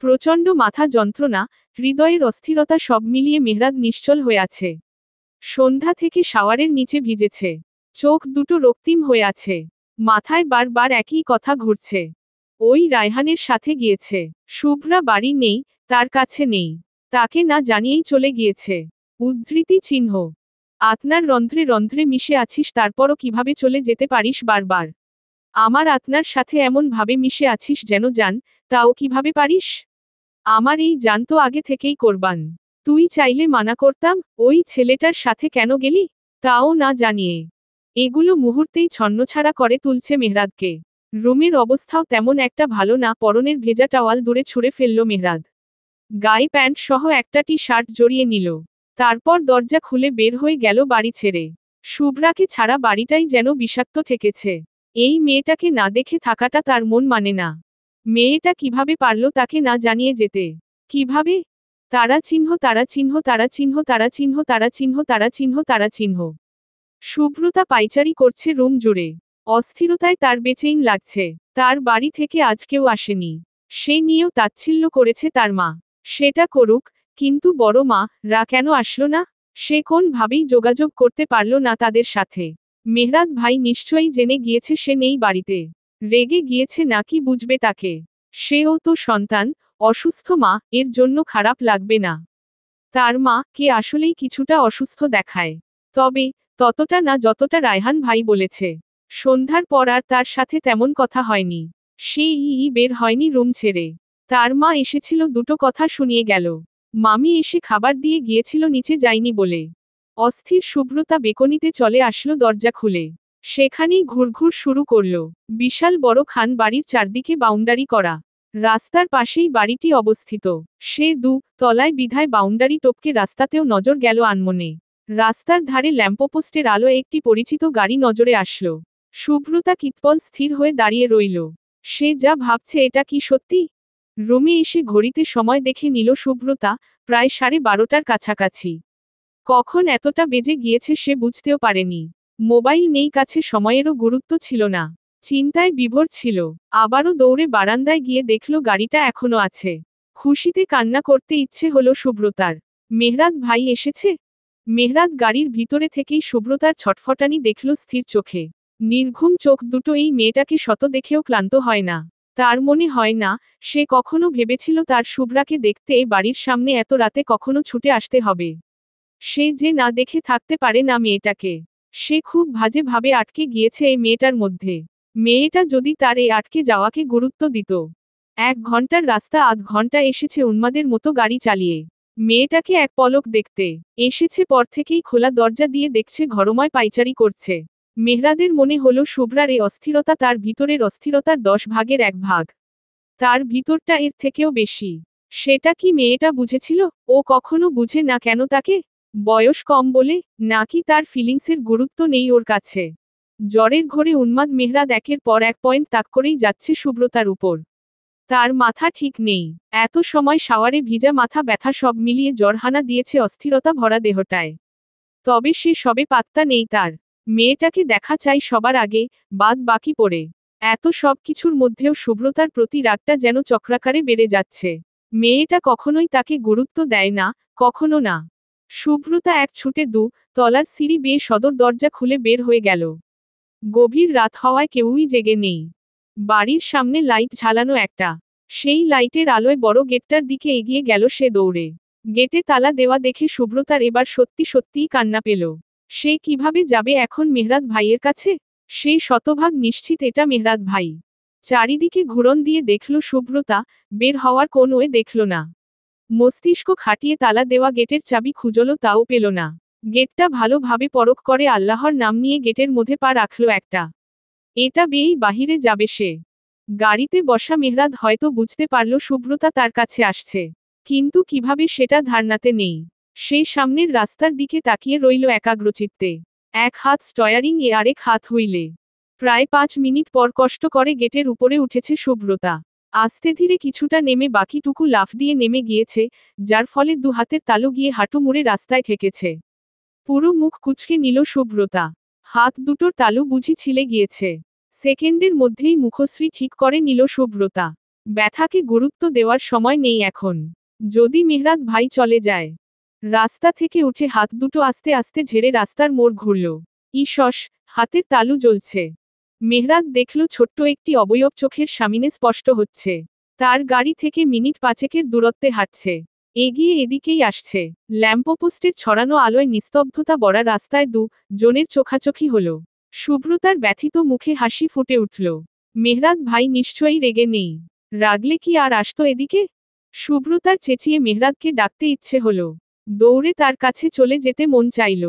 প্রচণ্ড মাথা যন্ত্রণা, হৃদয়ের অস্থিরতা সব মিলিয়ে মেহরাদ নিশ্চল হয়ে আছে। সন্ধ্যা থেকে শাওয়ারের নিচে ভিজেছে। চোখ দুটো রক্তিম হয়ে আছে। মাথায় বারবার একই কথা ঘুরছে। ওই রায়হানের সাথে গিয়েছে। শুভ্রা বাড়ি নেই, তার কাছে নেই। তাকে না জানিয়েই চলে গিয়েছে। উদ্ধৃতি চিহ্ন। আত্মার রন্ধ্রে রন্ধ্রে মিশে আছিস তারপরও কিভাবে চলে যেতে পারিস বারবার? আমার আত্মার সাথে এমন ভাবে মিশে আছিস যেন জান, তাও কিভাবে পারিস? আমার এই জান তো আগে থেকেই কোরবান। তুই চাইলে মানা করতাম, ওই ছেলেটার সাথে কেন গেলি? তাও না জানিয়ে। এগুলো মুহূর্তেই ছন্নছাড়া করে তুলছে মেহরাদকে। রুমের অবস্থাও তেমন একটা ভালো না, পরনের ভেজা টাওয়াল দূরে ছুঁড়ে ফেলল মেহরাদ। গায়ে প্যান্ট সহ একটা টি শার্ট জড়িয়ে নিল। তারপর দরজা খুলে বের হয়ে গেল বাড়ি ছেড়ে। শুভ্রাকে ছাড়া বাড়িটাই যেন বিষাক্ত ঠেকেছে। এই মেয়েটাকে না দেখে থাকাটা তার মন মানে না। মেয়েটা কিভাবে পারল তাকে না জানিয়ে যেতে? কিভাবে? তারা চিহ্ন তারা চিহ্ন তারা চিহ্ন তারা চিহ্ন তারা চিহ্ন তারা চিহ্ন তারা চিহ্ন। শুভ্রতা পাইচারি করছে রুম জুড়ে। অস্থিরতায় তার বেচেইন লাগছে। তার বাড়ি থেকে আজ কেউ আসেনি। সে নিয়েও তাচ্ছিল্য করেছে তার মা। সেটা করুক, কিন্তু বড় মা রা কেন আসলো না? সে কোনভাবেই যোগাযোগ করতে পারল না তাদের সাথে। মেহরাদ ভাই নিশ্চয়ই জেনে গিয়েছে সে নেই বাড়িতে। রেগে গিয়েছে নাকি বুঝবে তাকে। সেও তো সন্তান, অসুস্থ মা, এর জন্য খারাপ লাগবে না। তার মা কে আসলেই কিছুটা অসুস্থ দেখায়। তবে ততটা না যতটা রায়হান ভাই বলেছে। সন্ধ্যার পর আর তার সাথে তেমন কথা হয়নি। সে বের হয়নি রুম ছেড়ে। তার মা এসেছিল, দুটো কথা শুনিয়ে গেল। মামি এসে খাবার দিয়ে গিয়েছিল নিচে যায়নি বলে। অস্থির সুব্রতা বেকনিতে চলে আসলো দরজা খুলে। সেখানেই ঘুরঘুর শুরু করল। বিশাল বড় খান বাড়ির চারদিকে বাউন্ডারি করা। রাস্তার পাশেই বাড়িটি অবস্থিত। সে তলায় বিধায় বাউন্ডারি টপকে রাস্তাতেও নজর গেল আনমনে। রাস্তার ধারে ল্যাম্পপোস্টের আলোয় একটি পরিচিত গাড়ি নজরে আসলো। সুব্রতা কিতপল স্থির হয়ে দাঁড়িয়ে রইল। সে যা ভাবছে এটা কি সত্যি? রুমে এসে ঘড়িতে সময় দেখে নিল সুব্রতা, প্রায় 12:30টার কাছাকাছি। কখন এতটা বেজে গিয়েছে সে বুঝতেও পারেনি। মোবাইল নেই কাছে, সময়েরও গুরুত্ব ছিল না। চিন্তায় বিভোর ছিল। আবারও দৌড়ে বারান্দায় গিয়ে দেখল গাড়িটা এখনো আছে। খুশিতে কান্না করতে ইচ্ছে হলো সুব্রতার। মেহরাদ ভাই এসেছে। মেহরাদ গাড়ির ভিতরে থেকেই সুব্রতার ছটফটানি দেখল স্থির চোখে। নির্ঘুম চোখ দুটো এই মেয়েটাকে শত দেখেও ক্লান্ত হয় না। তার মনে হয় না সে কখনো ভেবেছিল তার শুভ্রাকে দেখতে বাড়ির সামনে এত রাতে কখনো ছুটে আসতে হবে। সে যে না দেখে থাকতে পারে না মেয়েটাকে। সে খুব বাজে ভাবে আটকে গিয়েছে এই মেয়েটার মধ্যে। মেয়েটা যদি তার এই আটকে যাওয়াকে গুরুত্ব দিত। 1 ঘন্টার রাস্তা আধ ঘন্টা এসেছে উন্মাদের মতো গাড়ি চালিয়ে। মেয়েটাকে এক পলক দেখতে এসেছে পর থেকেই খোলা দরজা দিয়ে দেখছে ঘরময় পাইচারি করছে। মেহরাদের মনে হলো শুভ্রার এই অস্থিরতা তার ভিতরের অস্থিরতার 10 ভাগের 1 ভাগ। তার ভিতরটা এর থেকেও বেশি। সেটা কি মেয়েটা বুঝেছিল? ও কখনো বুঝে না কেন তাকে? বয়স কম বলে, নাকি তার ফিলিংসের গুরুত্ব নেই ওর কাছে? জ্বরের ঘোরে উন্মাদ মেহরাদ একের পর এক পয়েন্ট তাক করেই যাচ্ছে সুব্রতার উপর। তার মাথা ঠিক নেই। এত সময় শাওয়ারে ভিজা, মাথা ব্যথা সব মিলিয়ে জ্বরহানা দিয়েছে অস্থিরতা ভরা দেহটায়। তবে সে সবে পাত্তা নেই তার। মেয়েটাকে দেখা চাই সবার আগে, বাদ বাকি পড়ে। এত সব কিছুর মধ্যেও সুব্রতার প্রতি রাগটা যেন চক্রাকারে বেড়ে যাচ্ছে। মেয়েটা কখনোই তাকে গুরুত্ব দেয় না, কখনো না। সুব্রতা এক ছুটে তলার সিঁড়ি বেয়ে সদর দরজা খুলে বের হয়ে গেল। গভীর রাত হওয়ায় কেউই জেগে নেই। বাড়ির সামনে লাইট ঝালানো একটা। সেই লাইটের আলোয় বড় গেটটার দিকে এগিয়ে গেল সে দৌড়ে। গেটে তালা দেওয়া দেখে সুব্রতার এবার সত্যি সত্যিই কান্না পেল। সে কিভাবে যাবে এখন মেহরাদ ভাইয়ের কাছে? সে শতভাগ নিশ্চিত এটা মেহরাদ ভাই। চারিদিকে ঘুরন দিয়ে দেখল সুব্রতা, বের হওয়ার কোন ওয়ে দেখল না। মস্তিষ্ক খাটিয়ে তালা দেওয়া গেটের চাবি খুঁজল, তাও পেল না। গেটটা ভালোভাবে পরখ করে আল্লাহর নাম নিয়ে গেটের মধ্যে পা রাখল একটা। এটা বেয়েই বাহিরে যাবে সে। গাড়িতে বসা মেহরাদ হয়তো বুঝতে পারল সুব্রতা তার কাছে আসছে। কিন্তু কিভাবে সেটা ধারণাতে নেই। সে সামনের রাস্তার দিকে তাকিয়ে রইল একাগ্রচিত্তে। এক হাত স্টয়ারিং এ, আরেক হাত হুইলে। প্রায় 5 মিনিট পর কষ্ট করে গেটের উপরে উঠেছে সুব্রতা। আস্তে ধীরে কিছুটা নেমে বাকিটুকু লাফ দিয়ে নেমে গিয়েছে, যার ফলে 2 হাতের তালু গিয়ে হাঁটু মুড়ে রাস্তায় ঠেকেছে। পুরো মুখ কুঁচকে নিল সুব্রতা। হাত দুটোর তালু বুঝি ছিলে গিয়েছে। সেকেন্ডের মধ্যেই মুখশ্রী ঠিক করে নিল সুব্রতা। ব্যথাকে গুরুত্ব দেওয়ার সময় নেই এখন। যদি মেহরাদ ভাই চলে যায়। রাস্তা থেকে উঠে হাত দুটো আস্তে আস্তে ঝেড়ে রাস্তার মোড় ঘুরল। ইশস, হাতের তালু জ্বলছে। মেহরাদ দেখল ছোট্ট একটি অবয়ব চোখের সামনে স্পষ্ট হচ্ছে। তার গাড়ি থেকে মিনিট 5-এর দূরত্বে হাঁটছে। এগিয়ে এদিকেই আসছে। ল্যাম্পপোস্টের ছড়ানো আলোয় নিস্তব্ধতা ভরা রাস্তায় জনের চোখাচোখি হল। সুব্রতার ব্যথিত মুখে হাসি ফুটে উঠল। মেহরাদ ভাই নিশ্চয়ই রেগে নেই। রাগলে কি আর আসতো এদিকে? সুব্রতার চেঁচিয়ে মেহরাদকে ডাকতে ইচ্ছে হলো। দৌড়ে তার কাছে চলে যেতে মন চাইল।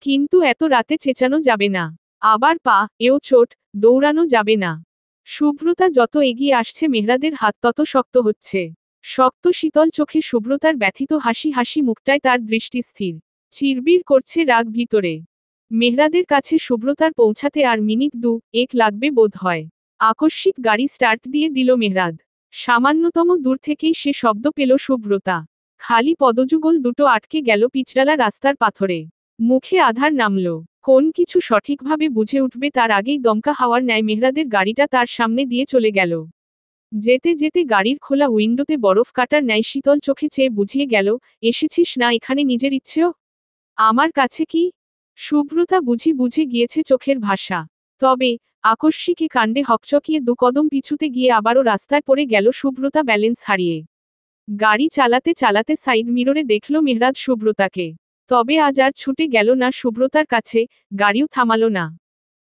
কিন্তু এত রাতে চেঁচানো যাবে না। আবার পা এও চোট, দৌড়ানো যাবে না। সুব্রতা যত এগিয়ে আসছে মেহরাদের হাত তত শক্ত হচ্ছে। শক্ত শীতল চোখে সুব্রতার ব্যথিত হাসি মুখটায় তার দৃষ্টি স্থির। চিরবির করছে রাগ ভিতরে। মেহরাদের কাছে সুব্রতার পৌঁছাতে আর মিনিট 2-1 লাগবে বোধ হয়। আকস্মিক গাড়ি স্টার্ট দিয়ে দিল মেহরাদ। সামান্যতম দূর থেকেই সে শব্দ পেল সুব্রতা। খালি পদযুগল দুটো আটকে গেল পিচরালা রাস্তার পাথরে। মুখে আধার নামল। কোন কিছু সঠিকভাবে বুঝে উঠবে তার আগেই দমকা হাওয়ার ন্যায় মেহরাদের গাড়িটা তার সামনে দিয়ে চলে গেল। যেতে যেতে গাড়ির খোলা উইন্ডোতে বরফ কাটার ন্যায় শীতল চোখে চেয়ে বুঝিয়ে গেল, এসেছিস না এখানে নিজের ইচ্ছেও? আমার কাছে কি? সুব্রতা বুঝে গিয়েছে চোখের ভাষা। তবে আকস্মিক এ কাণ্ডে হকচকিয়ে 2 কদম পিছুতে গিয়ে আবারও রাস্তায় পড়ে গেল সুব্রতা ব্যালেন্স হারিয়ে। গাড়ি চালাতে চালাতে সাইড মিররে দেখল মেহরাজ সুব্রতাকে। তবে আজ আর ছুটে গেল না সুব্রতার কাছে, গাড়িও থামালো না।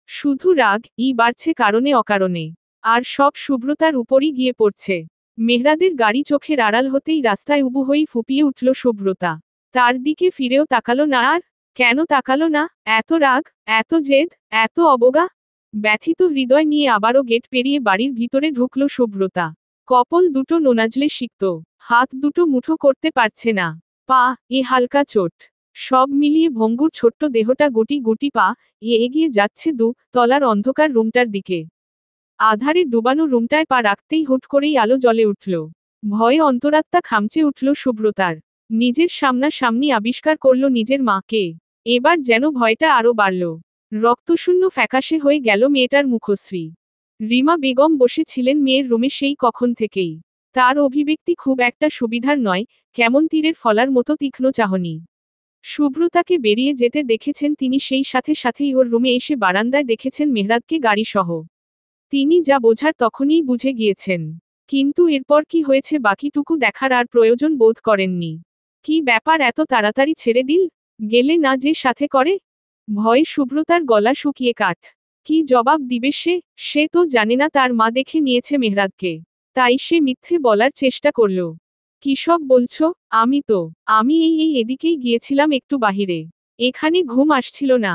শুধু রাগ বাড়ছে কারণে অকারণে। আর সব সুব্রতার উপরই গিয়ে পড়ছে। মেহরাদের গাড়ি চোখের আড়াল হতেই রাস্তায় উবু হয়েই ফুঁপিয়ে উঠল সুব্রতা। তার দিকে ফিরেও তাকালো না আর। কেন তাকালো না? এত রাগ, এত জেদ, এত অবজ্ঞা? ব্যথিত হৃদয় নিয়ে আবারও গেট পেরিয়ে বাড়ির ভিতরে ঢুকল সুব্রতা। কপল দুটো নোনাজলে সিক্ত, হাত দুটো মুঠো করতে পারছে না। পা হালকা চোট। সব মিলিয়ে ভঙ্গুর ছোট্ট দেহটা গুটি গুটি পা এগিয়ে যাচ্ছে 2 তলার অন্ধকার রুমটার দিকে। আধারে ডুবানো রুমটায় পা রাখতেই হুট করেই আলো জ্বলে উঠল। ভয়ে অন্তরাত্মা খামচে উঠল সুব্রতার। নিজের সামনাসামনি আবিষ্কার করল নিজের মাকে। এবার যেন ভয়টা আরো বাড়ল। রক্তশূন্য ফ্যাকাশে হয়ে গেল মেয়েটার মুখশ্রী। রিমা বেগম বসেছিলেন মেয়ের রুমে সেই কখন থেকেই। তার অভিব্যক্তি খুব একটা সুবিধার নয়, কেমন তীরের ফলার মতো তীক্ষ্ণ চাহনি। সুব্রতাকে বেরিয়ে যেতে দেখেছেন তিনি, সেই সাথে সাথেই ওর রুমে এসে বারান্দায় দেখেছেন মেহরাদকে গাড়িসহ। তিনি যা বোঝার তখনই বুঝে গিয়েছেন। কিন্তু এরপর কি হয়েছে বাকিটুকু দেখার আর প্রয়োজন বোধ করেননি। কি ব্যাপার, এত তাড়াতাড়ি ছেড়ে দিল? গেলে না যে সাথে করে? ভয়ে সুব্রতার গলা শুকিয়ে কাঠ। কি জবাব দিবে সে? সে তো জানে না তার মা দেখে নিয়েছে মেহরাদকে। তাই সে মিথ্যে বলার চেষ্টা করল। কি সব বলছো? আমি এদিকেই গিয়েছিলাম একটু বাহিরে। এখানে ঘুম আসছিল না।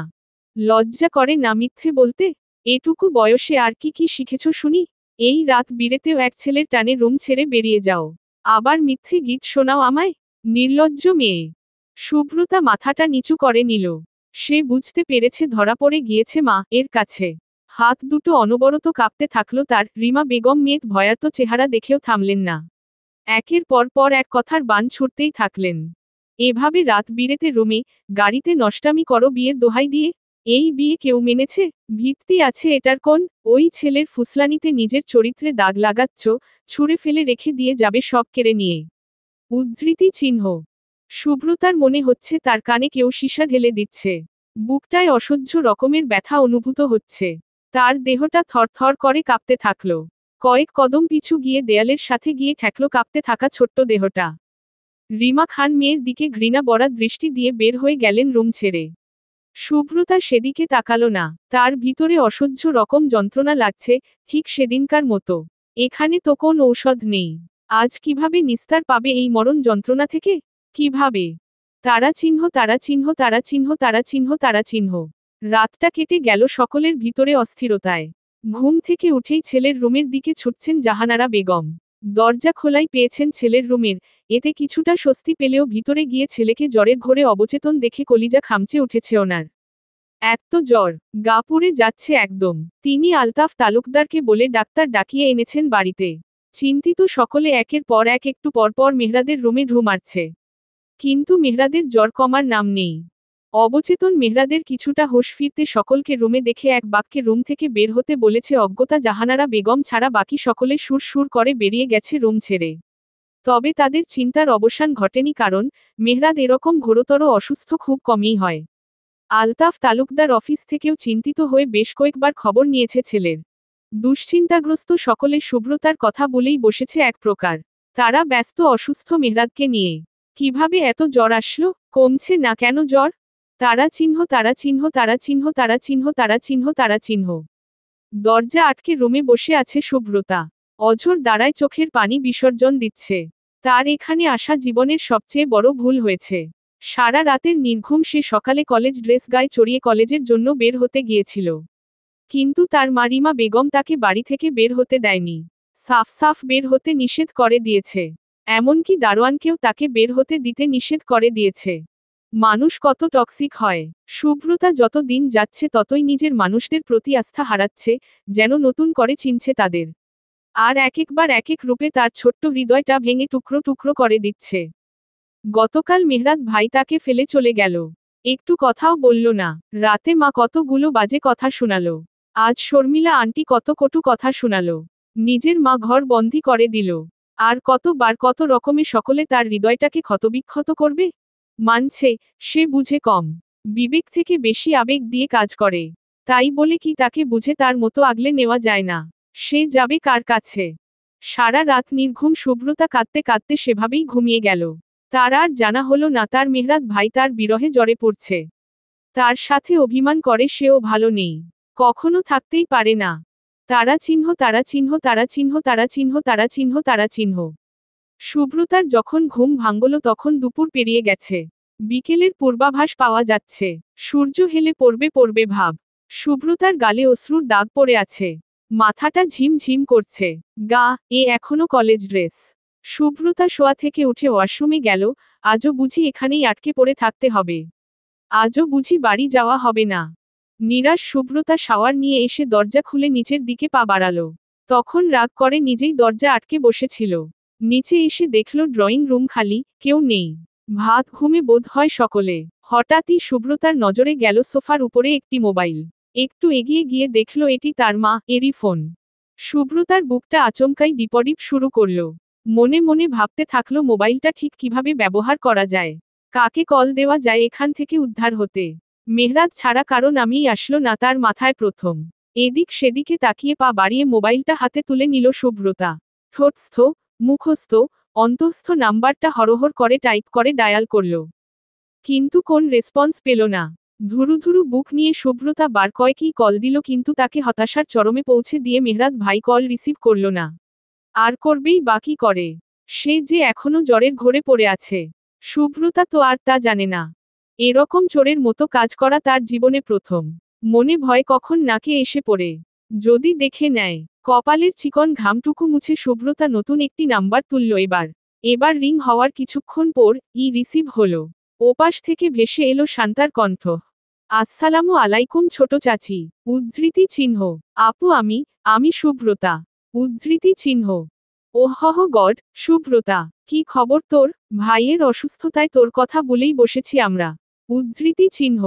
লজ্জা করে না মিথ্যে বলতে? এটুকু বয়সে আর কি কি শিখেছ শুনি? এই রাত বিরেতেও এক ছেলের টানে রুম ছেড়ে বেরিয়ে যাও। আবার মিথ্যে গীত শোনাও আমায়? নির্লজ্জ মেয়ে। সুব্রতা মাথাটা নিচু করে নিল। সে বুঝতে পেরেছে ধরা পড়ে গিয়েছে মা এর কাছে। হাত দুটো অনবরত কাঁপতে থাকলো তার। রিমা বেগম মেয়ের ভয়ার্ত চেহারা দেখেও থামলেন না। একের পর এক কথার বান ছুটতেই থাকলেন। এভাবে রাত বিরেতে রুমে, গাড়িতে নষ্টামি করো বিয়ের দোহাই দিয়ে? এই বিয়ে কেউ মেনেছে? ভিত্তি আছে এটার কোন? ওই ছেলের ফুসলানিতে নিজের চরিত্রে দাগ লাগাচ্ছ, ছুঁড়ে ফেলে রেখে দিয়ে যাবে সব কেড়ে নিয়ে। উদ্ধৃতি চিহ্ন। সুব্রতার মনে হচ্ছে তার কানে কেউ সীসা ঢেলে দিচ্ছে। বুকটায় অসহ্য রকমের ব্যথা অনুভূত হচ্ছে। তার দেহটা থরথর করে কাঁপতে থাকল। কয়েক কদম পিছু গিয়ে দেয়ালের সাথে গিয়ে ঠেকল কাঁপতে থাকা ছোট্ট দেহটা। রিমা খান মেয়ের দিকে ঘৃণা ভরা দৃষ্টি দিয়ে বের হয়ে গেলেন রুম ছেড়ে। সুব্রতা সেদিকে তাকালো না। তার ভিতরে অসহ্য রকম যন্ত্রণা লাগছে, ঠিক সেদিনকার মতো। এখানে তো কোন ঔষধ নেই। আজ কিভাবে নিস্তার পাবে এই মরণ যন্ত্রণা থেকে? কিভাবে? তারা চিহ্ন, তারা চিহ্ন, তারা চিহ্ন, তারা চিহ্ন, তারা চিহ্ন। রাতটা কেটে গেল সকলের ভিতরে অস্থিরতায়। ঘুম থেকে উঠেই ছেলের রুমের দিকে ছুটছেন জাহানারা বেগম। দরজা খোলাই পেয়েছেন ছেলের রুমের, এতে কিছুটা স্বস্তি পেলেও ভিতরে গিয়ে ছেলেকে জ্বরের ঘোরে অবচেতন দেখে কলিজা খামচে উঠেছে ওনার। এত জ্বর, গা পুড়ে যাচ্ছে একদম। তিনি আলতাফ তালুকদারকে বলে ডাক্তার ডাকিয়ে এনেছেন বাড়িতে। চিন্তিত সকলে একের পর এক একটু পরপর মেহরাদের রুমে ঢু মারছে। কিন্তু মেহরাদের জ্বর কমার নাম নেই। অবচেতন মেহরাদের কিছুটা হোশ ফিরতে সকলকে রুমে দেখে এক বাক্যে রুম থেকে বের হতে বলেছে অজ্ঞতা জাহানারা বেগম ছাড়া বাকি সকলে সুর সুর করে বেরিয়ে গেছে রুম ছেড়ে। তবে তাদের চিন্তার অবসান ঘটেনি, কারণ মেহরাদ এরকম ঘোরতর অসুস্থ খুব কমই হয়। আলতাফ তালুকদার অফিস থেকেও চিন্তিত হয়ে বেশ কয়েকবার খবর নিয়েছে ছেলের। দুশ্চিন্তাগ্রস্ত সকলে সুব্রতার কথা বলেই বসেছে এক প্রকার। তারা ব্যস্ত অসুস্থ মেহরাদকে নিয়ে। কিভাবে এত জ্বর আসলো? কমছে না কেন জ্বর? তারা চিহ্ন, তারা চিহ্ন, তারা চিহ্ন, তারা চিহ্ন, তারা চিহ্ন, তারা চিহ্ন। দরজা আটকে রুমে বসে আছে সুব্রতা। অঝোর দ্বারায় চোখের পানি বিসর্জন দিচ্ছে। তার এখানে আসা জীবনের সবচেয়ে বড় ভুল হয়েছে। সারা রাতের নির্ঘুম সে সকালে কলেজ ড্রেস গায়ে চড়িয়ে কলেজের জন্য বের হতে গিয়েছিল। কিন্তু তার মা রিমা বেগম তাকে বাড়ি থেকে বের হতে দেয়নি। সাফ সাফ বের হতে নিষেধ করে দিয়েছে। এমনকি দারোয়ানকেও তাকে বের হতে দিতে নিষেধ করে দিয়েছে। মানুষ কত টক্সিক হয়! সুব্রতা যত দিন যাচ্ছে ততই নিজের মানুষদের প্রতি আস্থা হারাচ্ছে, যেন নতুন করে চিনছে তাদের। আর একবার এক রূপে তার ছোট্ট হৃদয়টা ভেঙে টুকরো টুকরো করে দিচ্ছে। গতকাল মেহরাদ ভাই তাকে ফেলে চলে গেল। একটু কথাও বলল না। রাতে মা কতগুলো বাজে কথা শোনালো। আজ শর্মিলা আন্টি কত কটু কথা শোনালো। নিজের মা ঘর বন্দি করে দিল। আর কতবার কত রকমে সকলে তার হৃদয়টাকে ক্ষতবিক্ষত করবে। মানছে, সে বুঝে কম। বিবেক থেকে বেশি আবেগ দিয়ে কাজ করে। তাই বলে কি তাকে বুঝে তার মতো আগলে নেওয়া যায় না। সে যাবে কার কাছে? সারা রাত নির্ঘুম শুভ্রতা কাঁদতে কাঁদতে সেভাবেই ঘুমিয়ে গেল। তার আর জানা হলো না তার মেহরাত ভাই তার বিরহে জ্বরে পড়ছে। তার সাথে অভিমান করে সেও ভালো নেই। কখনো থাকতেই পারে না। তারা চিহ্ন তারা চিহ্ন তারা চিহ্ন তারা চিহ্ন তারা চিহ্ন তারা চিহ্ন। শুভ্রতার যখন ঘুম ভাঙল তখন দুপুর পেরিয়ে গেছে। বিকেলের পূর্বাভাস পাওয়া যাচ্ছে। সূর্য হেলে পড়বে পড়বে ভাব। শুভ্রতার গালে অশ্রুর দাগ পড়ে আছে। মাথাটা ঝিমঝিম করছে। গা এ এখনো কলেজ ড্রেস। শুভ্রতা শোয়া থেকে উঠে ওয়াশরুমে গেল। আজও বুঝি এখানেই আটকে পড়ে থাকতে হবে। আজও বুঝি বাড়ি যাওয়া হবে না। নিরাশ শুভ্রতা শাওয়ার নিয়ে এসে দরজা খুলে নিচের দিকে পা বাড়ালো। তখন রাগ করে নিজেই দরজা আটকে বসেছিল। নিচে এসে দেখল ড্রয়িং রুম খালি, কেউ নেই। ভাত ঘুমে বোধ হয় সকলে। হঠাৎই শুভ্রতার নজরে গেল সোফার উপরে একটি মোবাইল। একটু এগিয়ে গিয়ে দেখল এটি তার মা এরই ফোন। শুভ্রতার বুকটা আচমকাই ডিপডিপ শুরু করল। মনে মনে ভাবতে থাকলো মোবাইলটা ঠিক কিভাবে ব্যবহার করা যায়। কাকে কল দেওয়া যায় এখান থেকে উদ্ধার হতে। মেহরাত ছাড়া কারণ আমিই আসলো না তার মাথায় প্রথম। এদিক সেদিকে তাকিয়ে পা বাড়িয়ে মোবাইলটা হাতে তুলে নিল শুভ্রতা। ঠোঁটস্থ, মুখস্থ, অন্তঃস্থ নাম্বারটা হরহর করে টাইপ করে ডায়াল করল। কিন্তু কোন রেসপন্স পেল না। ধুরু ধুরু বুক নিয়ে শুভ্রতা বার কয়েকই কল দিল কিন্তু তাকে হতাশার চরমে পৌঁছে দিয়ে মেহরাত ভাই কল রিসিভ করল না। আর করবেই বা কি করে? সে যে এখনো জ্বরের ঘোরে পড়ে আছে। শুভ্রতা তো আর তা জানে না। এরকম চোরের মতো কাজ করা তার জীবনে প্রথম। মনে ভয় কখন নাকে এসে পড়ে। যদি দেখে নেয়। কপালের চিকন ঘামটুকু মুছে শুভ্রতা নতুন একটি নাম্বার তুলল এবার। এবার রিং হওয়ার কিছুক্ষণ পর রিসিভ হলো। ওপাশ থেকে ভেসে এলো শান্তার কণ্ঠ। আসসালামু আলাইকুম ছোট চাচি। উদ্ধৃতি চিহ্ন। আপু আমি শুভ্রতা। উদ্ধৃতি চিহ্ন। ওহহ গড, শুভ্রতা, কি খবর তোর? ভাইয়ের অসুস্থতায় তোর কথা বলেই বসেছি আমরা। উদ্ধৃতি চিহ্ন।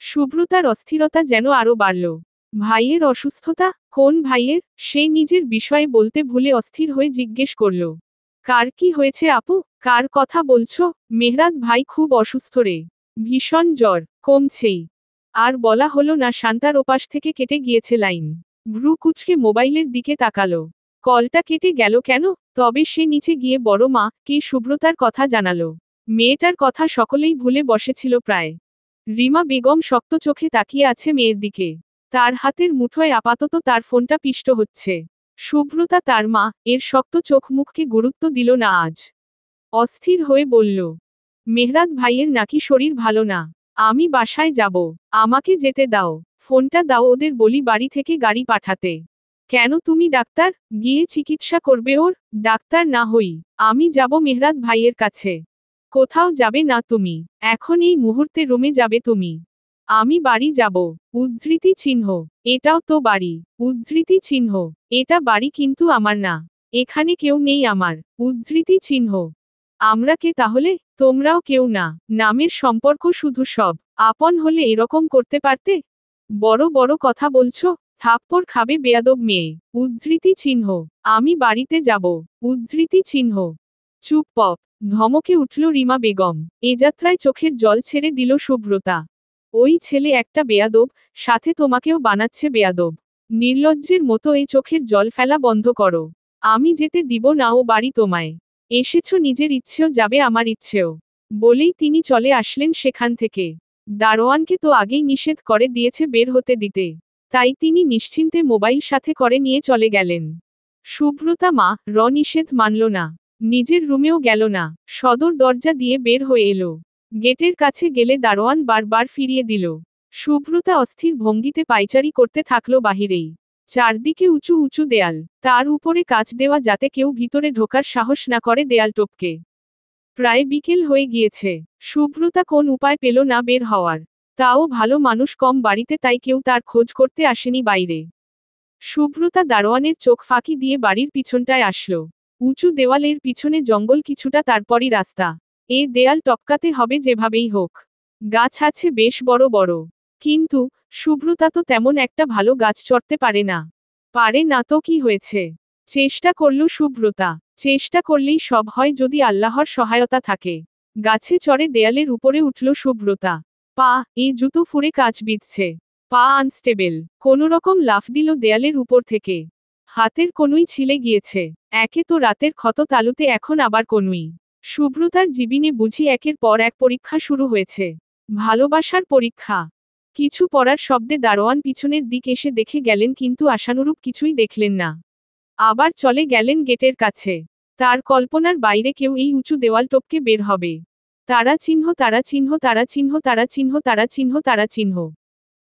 শুভ্রতার অস্থিরতা যেন আরো বাড়ল। ভাইয়ের অসুস্থতা? কোন ভাইয়ের? সে নিজের বিষয়ে বলতে ভুলে অস্থির হয়ে জিজ্ঞেস করল। কার কি হয়েছে আপু? কার কথা বলছো? মেহরাত ভাই খুব অসুস্থ রে। ভীষণ জ্বর, কমছেই। আর বলা হলো না শান্তার ওপাশ থেকে কেটে গিয়েছে লাইন। ভ্রু কুচকে মোবাইলের দিকে তাকালো। কলটা কেটে গেল কেন? তবে সে নিচে গিয়ে বড় মা কে শুভ্রতার কথা জানালো। মেয়েটার কথা সকলেই ভুলে বসেছিল প্রায়। রিমা বেগম শক্ত চোখে তাকিয়ে আছে মেয়ের দিকে। তার হাতের মুঠোয় আপাতত তার ফোনটা পিষ্ট হচ্ছে। শুভ্রতা তার মা এর শক্ত চোখ মুখকে গুরুত্ব দিল না আজ। অস্থির হয়ে বলল, মেহরাত ভাইয়ের নাকি শরীর ভালো না। আমি বাসায় যাব। আমাকে যেতে দাও। ফোনটা দাও ওদের বলি বাড়ি থেকে গাড়ি পাঠাতে। কেন তুমি ডাক্তার? গিয়ে চিকিৎসা করবে ওর? ডাক্তার না হই। আমি যাব মেহরাত ভাইয়ের কাছে। কোথাও যাবে না তুমি। এখন এই মুহূর্তে রুমে যাবে তুমি। আমি বাড়ি যাব। উদ্ধৃতি চিহ্ন। এটাও তো বাড়ি। উদ্ধৃতি চিহ্ন। এটা বাড়ি কিন্তু আমার না। এখানে কেউ নেই আমার। উদ্ধৃতি চিহ্ন। আমরা কে তাহলে? তোমরাও কেউ না। নামের সম্পর্ক শুধু সব আপন হলে এরকম করতে পারতে? বড় বড় কথা বলছো? থাপ্পড় খাবে বেয়াদব মেয়ে। উদ্ধৃতি চিহ্ন। আমি বাড়িতে যাব। উদ্ধৃতি চিহ্ন। চুপ পপ। ধমকে উঠল রিমা বেগম। এ যাত্রায় চোখের জল ছেড়ে দিল শুভ্রতা। ওই ছেলে একটা বেয়াদব, সাথে তোমাকেও বানাচ্ছে বেয়াদব। নির্লজ্জের মতো এই চোখের জল ফেলা বন্ধ করো। আমি যেতে দিব না ও বাড়ি তোমায়। এসেছ নিজের ইচ্ছেও যাবে আমার ইচ্ছেও। বলেই তিনি চলে আসলেন সেখান থেকে। দারোয়ানকে তো আগেই নিষেধ করে দিয়েছে বের হতে দিতে। তাই তিনি নিশ্চিন্তে মোবাইল সাথে করে নিয়ে চলে গেলেন। শুভ্রতা মা নিষেধ মানল না। নিজের রুমেও গেল না। সদর দরজা দিয়ে বের হয়ে এলো। গেটের কাছে গেলে দারোয়ান বারবার ফিরিয়ে দিল। শুভ্রতা অস্থির ভঙ্গিতে পায়চারি করতে থাকলো বাহিরেই। চারদিকে উঁচু উঁচু দেয়াল। তার উপরে কাচ দেওয়া যাতে কেউ ভিতরে ঢোকার সাহস না করে দেয়াল টপকে। প্রায় বিকেল হয়ে গিয়েছে। শুভ্রতা কোন উপায় পেল না বের হওয়ার। তাও ভালো মানুষ কম বাড়িতে তাই কেউ তার খোঁজ করতে আসেনি বাইরে। শুভ্রতা দারোয়ানের চোখ ফাঁকি দিয়ে বাড়ির পিছনটায় আসলো। উঁচু দেওয়ালের পিছনে জঙ্গল কিছুটা তারপরই রাস্তা। এ দেয়াল টপকাতে হবে যেভাবেই হোক। গাছ আছে বেশ বড় বড়। কিন্তু শুভ্রতা তো তেমন একটা ভালো গাছ চড়তে পারে না। পারে না তো কি হয়েছে? চেষ্টা করল সুব্রতা। চেষ্টা করলেই সব হয় যদি আল্লাহর সহায়তা থাকে। গাছে চড়ে দেয়ালের উপরে উঠল সুব্রতা। পা জুতো ফুঁড়ে কাচ বিঁধছে। পা আনস্টেবল। কোনোরকম লাফ দিল দেয়ালের উপর থেকে। হাতের কনুই ছিলে গিয়েছে। একে তো রাতের ক্ষত তালুতে এখন আবার কনুই। সুব্রতার জীবনে বুঝি একের পর এক পরীক্ষা শুরু হয়েছে। ভালোবাসার পরীক্ষা। কিছু পড়ার শব্দে দারোয়ান পিছনের দিক এসে দেখে গেলেন কিন্তু আশানুরূপ কিছুই দেখলেন না। আবার চলে গেলেন গেটের কাছে। তার কল্পনার বাইরে কেউ এই উঁচু দেওয়াল টপকে বের হবে। তারা চিহ্ন তারা চিহ্ন তারা চিহ্ন তারা চিহ্ন তারা চিহ্ন তারা চিহ্ন।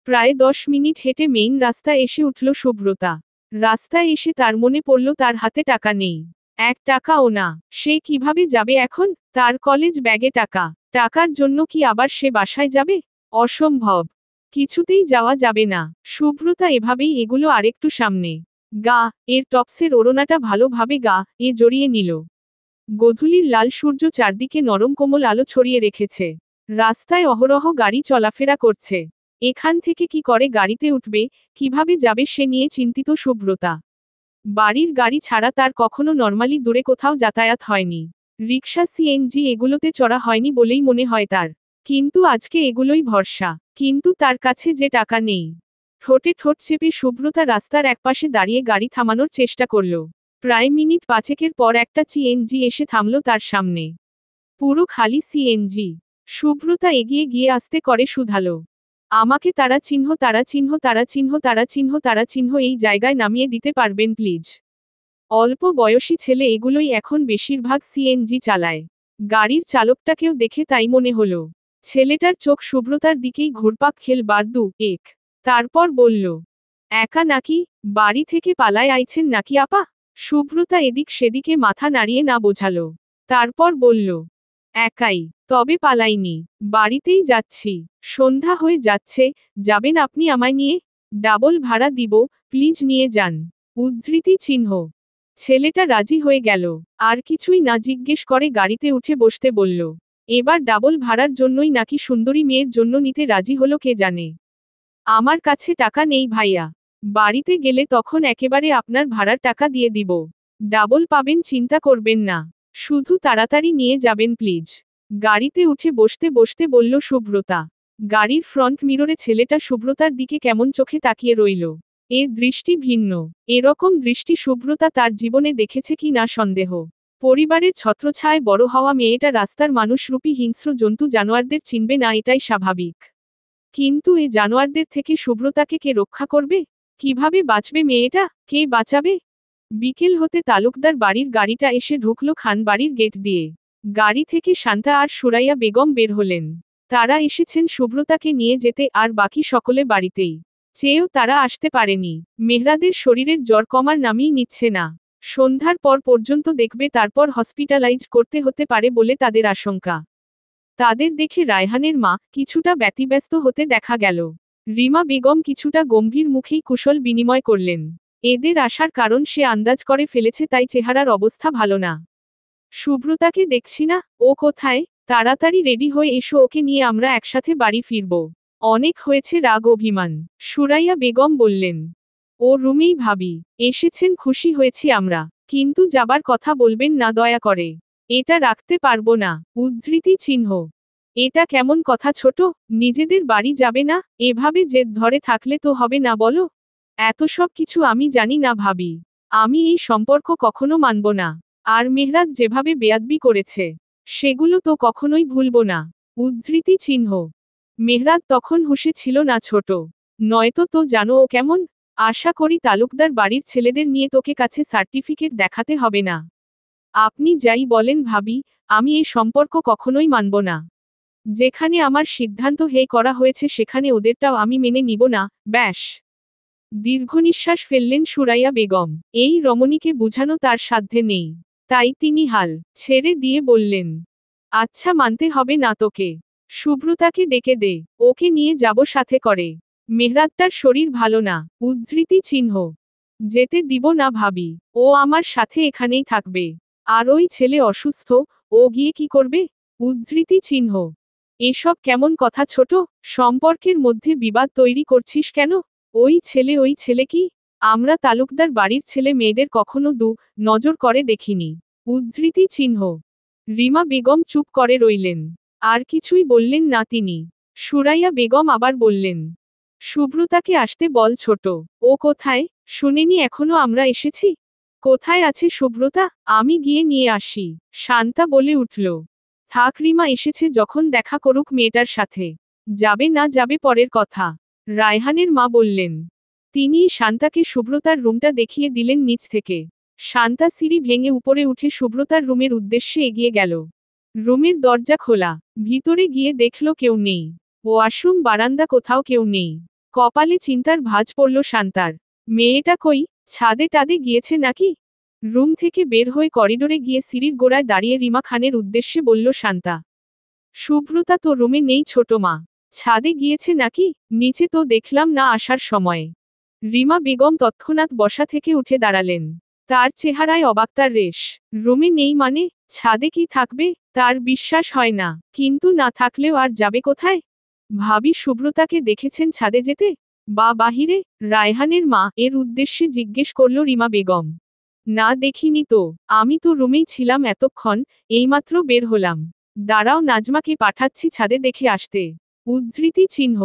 প্রায় 10 মিনিট হেঁটে মেইন রাস্তায় এসে উঠল সুব্রতা। রাস্তায় এসে তার মনে পড়ল তার হাতে টাকা নেই। 1 টাকাও না। সে কিভাবে যাবে এখন? তার কলেজ ব্যাগে টাকা। টাকার জন্য কি আবার সে বাসায় যাবে? অসম্ভব। কিছুতেই যাওয়া যাবে না। সুব্রতা এভাবেই এগুলো আরেকটু সামনে। এর টপসের ওড়নাটা ভালোভাবে জড়িয়ে নিল। গোধূলির লাল সূর্য চারদিকে নরম কোমল আলো ছড়িয়ে রেখেছে। রাস্তায় অহরহ গাড়ি চলাফেরা করছে। এখান থেকে কি করে গাড়িতে উঠবে, কিভাবে যাবে সে নিয়ে চিন্তিত সুব্রতা। বাড়ির গাড়ি ছাড়া তার কখনো নরমালি দূরে কোথাও যাতায়াত হয়নি। রিকশা সিএনজি এগুলোতে চড়া হয়নি বলেই মনে হয় তার। কিন্তু আজকে এগুলোই ভরসা। কিন্তু তার কাছে যে টাকা নেই। ঠোঁটে ঠোঁট চেপে সুব্রতা রাস্তার একপাশে দাঁড়িয়ে গাড়ি থামানোর চেষ্টা করল। প্রায় মিনিট 5 পর একটা সিএনজি এসে থামল তার সামনে। পুরো খালি সিএনজি। সুব্রতা এগিয়ে গিয়ে আস্তে করে শুধালো, আমাকে তারা চিহ্ন তারা চিহ্ন তারা চিহ্ন তারা চিহ্ন তারা চিহ্ন এই জায়গায় নামিয়ে দিতে পারবেন প্লিজ? অল্প বয়সী ছেলে এগুলোই এখন বেশিরভাগ সিএনজি চালায়। গাড়ির চালকটাকেও দেখে তাই মনে হলো। ছেলেটার চোখ সুব্রতার দিকেই ঘুরপাক খেল বারদু এক। তারপর বলল, একা নাকি? বাড়ি থেকে পালায় আইছেন নাকি আপা? সুব্রতা এদিক সেদিকে মাথা নাড়িয়ে না বোঝালো। তারপর বলল, একাই। তবে পালাইনি। বাড়িতেই যাচ্ছি। সন্ধ্যা হয়ে যাচ্ছে, যাবেন আপনি আমায় নিয়ে? ডাবল ভাড়া দিব, প্লিজ নিয়ে যান। উদ্ধৃতি চিহ্ন। ছেলেটা রাজি হয়ে গেল। আর কিছুই না জিজ্ঞেস করে গাড়িতে উঠে বসতে বলল। এবার ডাবল ভাড়ার জন্যই নাকি সুন্দরী মেয়ের জন্য নিতে রাজি হলো কে জানে। আমার কাছে টাকা নেই ভাইয়া। বাড়িতে গেলে তখন একেবারে আপনার ভাড়ার টাকা দিয়ে দিব। ডাবল পাবেন চিন্তা করবেন না। শুধু তাড়াতাড়ি নিয়ে যাবেন প্লিজ। গাড়িতে উঠে বসতে বসতে বলল সুব্রতা। গাড়ির ফ্রন্ট মিররে ছেলেটা সুব্রতার দিকে কেমন চোখে তাকিয়ে রইল। এ দৃষ্টি ভিন্ন। এরকম দৃষ্টি সুব্রতা তার জীবনে দেখেছে কি না সন্দেহ। পরিবারের ছত্রছায়ায় বড় হওয়া মেয়েটা রাস্তার মানুষরূপী হিংস্র জন্তু জানোয়ারদের চিনবে না এটাই স্বাভাবিক। কিন্তু এ জানোয়ারদের থেকে সুব্রতাকে কে রক্ষা করবে? কিভাবে বাঁচবে মেয়েটা? কে বাঁচাবে? বিকেল হতে তালুকদার বাড়ির গাড়িটা এসে ঢুকল খান বাড়ির গেট দিয়ে। গাড়ি থেকে শান্তা আর সুরাইয়া বেগম বের হলেন। তারা এসেছেন সুব্রতাকে নিয়ে যেতে আর বাকি সকলে বাড়িতেই। চেয়েও তারা আসতে পারেনি। মেহরাদের শরীরের জ্বর কমার নামই নিচ্ছে না। সন্ধ্যার পর পর্যন্ত দেখবে তারপর হসপিটালাইজ করতে হতে পারে বলে তাদের আশঙ্কা। তাদের দেখে রায়হানের মা কিছুটা ব্যতিব্যস্ত হতে দেখা গেল। রিমা বেগম কিছুটা গম্ভীর মুখেই কুশল বিনিময় করলেন। এদের আসার কারণ সে আন্দাজ করে ফেলেছে তাই চেহারার অবস্থা ভালো না। সুব্রতাকে দেখছি না, ও কোথায়? তাড়াতাড়ি রেডি হয়ে এসো, ওকে নিয়ে আমরা একসাথে বাড়ি ফিরব। অনেক হয়েছে রাগ অভিমান। সুরাইয়া বেগম বললেন। ও রুমেই ভাবি। এসেছেন খুশি হয়েছি আমরা। কিন্তু যাবার কথা বলবেন না দয়া করে। এটা রাখতে পারবো না। উদ্ধৃতি চিহ্ন। এটা কেমন কথা ছোট? নিজেদের বাড়ি যাবে না? এভাবে জেদ ধরে থাকলে তো হবে না বলো। এত সব কিছু আমি জানি না ভাবি। আমি এই সম্পর্ক কখনো মানব না। আর মেহরাদ যেভাবে বেয়াদবি করেছে, সেগুলো তো কখনোই ভুলব না। উদ্ধৃতি চিহ্ন। মেহরাদ তখন হুঁশে ছিল না ছোট। নয়তো তো জানো ও কেমন। আশা করি তালুকদার বাড়ির ছেলেদের নিয়ে তোকে কাছে সার্টিফিকেট দেখাতে হবে না। আপনি যাই বলেন ভাবি, আমি এই সম্পর্ক কখনোই মানব না। যেখানে আমার সিদ্ধান্ত করা হয়েছে সেখানে ওদেরটাও আমি মেনে নিব না, ব্যাস। দীর্ঘনিশ্বাস ফেললেন সুরাইয়া বেগম। এই রমণীকে বুঝানো তার সাধ্যে নেই। তাই তিনি হাল ছেড়ে দিয়ে বললেন, আচ্ছা মানতে হবে না তোকে। সুব্রতাকে ডেকে দে, ওকে নিয়ে যাব সাথে করে। মেহরাদটার শরীর ভালো না। উদ্ধৃতি চিহ্ন। যেতে দিব না ভাবি। ও আমার সাথে এখানেই থাকবে। আর ওই ছেলে অসুস্থ, ও গিয়ে কি করবে? উদ্ধৃতি চিহ্ন। এসব কেমন কথা ছোট? সম্পর্কের মধ্যে বিবাদ তৈরি করছিস কেন? ওই ছেলে কি? আমরা তালুকদার বাড়ির ছেলে মেয়েদের কখনো নজর করে দেখিনি। উদ্ধৃতি চিহ্ন। রিমা বেগম চুপ করে রইলেন। আর কিছুই বললেন না তিনি। সুরাইয়া বেগম আবার বললেন, সুব্রতাকে আসতে বল ছোট। ও কোথায়? শুনেনি এখনো আমরা এসেছি? কোথায় আছে সুব্রতা? আমি গিয়ে নিয়ে আসি। শান্তা বলে উঠল। থাক, রিমা এসেছে যখন দেখা করুক মেয়েটার সাথে। যাবে না যাবে পরের কথা। রায়হানের মা বললেন। তিনি শান্তাকে সুব্রতার রুমটা দেখিয়ে দিলেন নিচ থেকে। শান্তা সিঁড়ি ভেঙে উপরে উঠে সুব্রতার রুমের উদ্দেশ্যে এগিয়ে গেল। রুমের দরজা খোলা। ভিতরে গিয়ে দেখল কেউ নেই। ওয়াশরুম বারান্দা কোথাও কেউ নেই। কপালে চিন্তার ভাঁজ পড়ল শান্তার। মেয়েটা কই? ছাদে টাদে গিয়েছে নাকি? রুম থেকে বের হয়ে করিডোরে গিয়ে সিঁড়ির গোড়ায় দাঁড়িয়ে রিমা খানের উদ্দেশ্যে বলল শান্তা। সুব্রতা তো রুমে নেই ছোট মা। ছাদে গিয়েছে নাকি? নিচে তো দেখলাম না আসার সময়। রিমা বেগম তৎক্ষণাৎ বসা থেকে উঠে দাঁড়ালেন। তার চেহারায় অবাকতার রেশ। রুমে নেই মানে? ছাদে কি থাকবে? তার বিশ্বাস হয় না। কিন্তু না থাকলেও আর যাবে কোথায়? ভাবি সুব্রতাকে দেখেছেন ছাদে যেতে? বা বাহিরে? রায়হানের মা এর উদ্দেশ্যে জিজ্ঞেস করল রিমা বেগম। না দেখিনি তো। আমি তো রুমেই ছিলাম এতক্ষণ, এইমাত্র বের হলাম। দাঁড়াও, নাজমাকে পাঠাচ্ছি ছাদে দেখে আসতে। উদ্ধৃতি চিহ্ন।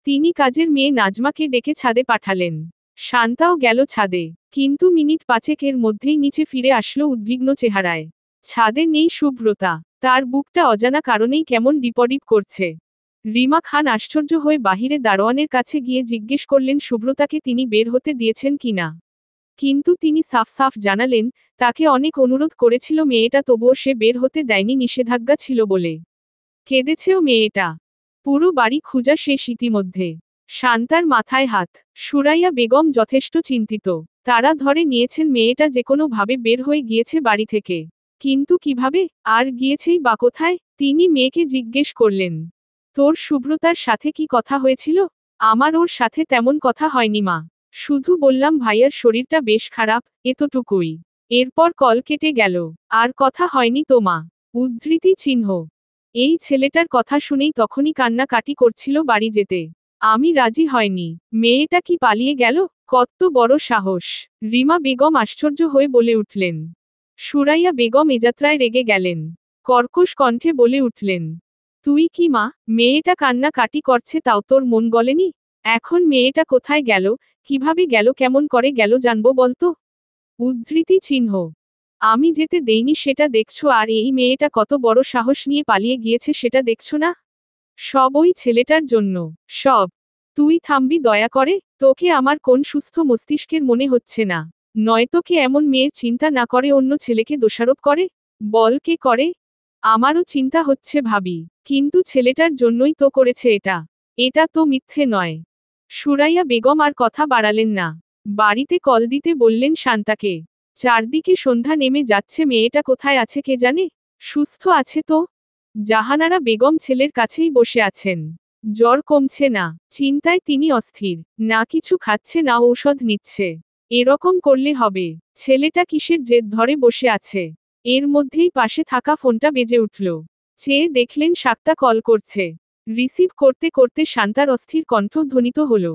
তিনি কাজের মেয়ে নাজমাকে ডেকে ছাদে পাঠালেন। শান্তাও গেল ছাদে। কিন্তু মিনিট পাঁচেকের মধ্যেই নিচে ফিরে আসলো উদ্বিগ্ন চেহারায়। ছাদে নেই সুব্রতা। তার বুকটা অজানা কারণেই কেমন ডিপডিপ করছে। রিমা খান আশ্চর্য হয়ে বাহিরে দারোয়ানের কাছে গিয়ে জিজ্ঞেস করলেন সুব্রতাকে তিনি বের হতে দিয়েছেন কিনা। কিন্তু তিনি সাফ সাফ জানালেন, তাকে অনেক অনুরোধ করেছিল মেয়েটা, তবুও সে বের হতে দেয়নি, নিষেধাজ্ঞা ছিল বলে। কেঁদেছেও মেয়েটা। পুরো বাড়ি খুঁজা শেষ ইতিমধ্যে। শান্তার মাথায় হাত। সুরাইয়া বেগম যথেষ্ট চিন্তিত। তারা ধরে নিয়েছেন মেয়েটা যেকোনো ভাবে বের হয়ে গিয়েছে বাড়ি থেকে। কিন্তু কিভাবে? আর গিয়েছেই বা কোথায়? তিনি মেয়েকে জিজ্ঞেস করলেন, তোর সুব্রতার সাথে কি কথা হয়েছিল? আমার ওর সাথে তেমন কথা হয়নি মা। শুধু বললাম ভাইয়ার শরীরটা বেশ খারাপ, এতটুকুই। এরপর কল কেটে গেল। আর কথা হয়নি তো মা। উদ্ধৃতি চিহ্ন। এই ছেলেটার কথা শুনেই তখনই কান্নাকাটি করছিল বাড়ি যেতে। আমি রাজি হয়নি। মেয়েটা কি পালিয়ে গেল? কত বড় সাহস! রিমা বেগম আশ্চর্য হয়ে বলে উঠলেন। সুরাইয়া বেগম এযাত্রায় রেগে গেলেন। কর্কশ কণ্ঠে বলে উঠলেন, তুই কি মা? মেয়েটা কান্নাকাটি করছে তাও তোর মন গলেনি? এখন মেয়েটা কোথায় গেল, কিভাবে গেল, কেমন করে গেল জানবো বলতো? উদ্ধৃতি চিহ্ন। আমি যেতে দেইনি সেটা দেখছো, আর এই মেয়েটা কত বড় সাহস নিয়ে পালিয়ে গিয়েছে সেটা দেখছো না? সব ওই ছেলেটার জন্য। সব। তুই থামবি দয়া করে? তোকে আমার কোন সুস্থ মস্তিষ্কের মনে হচ্ছে না? নয়তো কে এমন মেয়ের চিন্তা না করে অন্য ছেলেকে দোষারোপ করে? বল কে করে? আমারও চিন্তা হচ্ছে ভাবি। কিন্তু ছেলেটার জন্যই তো করেছে এটা। এটা তো মিথ্যে নয়। সুরাইয়া বেগম আর কথা বাড়ালেন না। বাড়িতে কল দিতে বললেন শান্তাকে। চারদিকে সন্ধ্যা নেমে যাচ্ছে, মেয়েটা কোথায় আছে কে জানে? সুস্থ আছে তো? জাহানারা বেগম ছেলের কাছেই বসে আছেন। জ্বর কমছে না। চিন্তায় তিনি অস্থির। না কিছু খাচ্ছে না ঔষধ নিচ্ছে। এরকম করলে হবে? ছেলেটা কিসের জেদ ধরে বসে আছে? এর মধ্যেই পাশে থাকা ফোনটা বেজে উঠল। চেয়ে দেখলেন শাক্তা কল করছে। রিসিভ করতে করতে শান্তার অস্থির কণ্ঠ ধ্বনিত হল।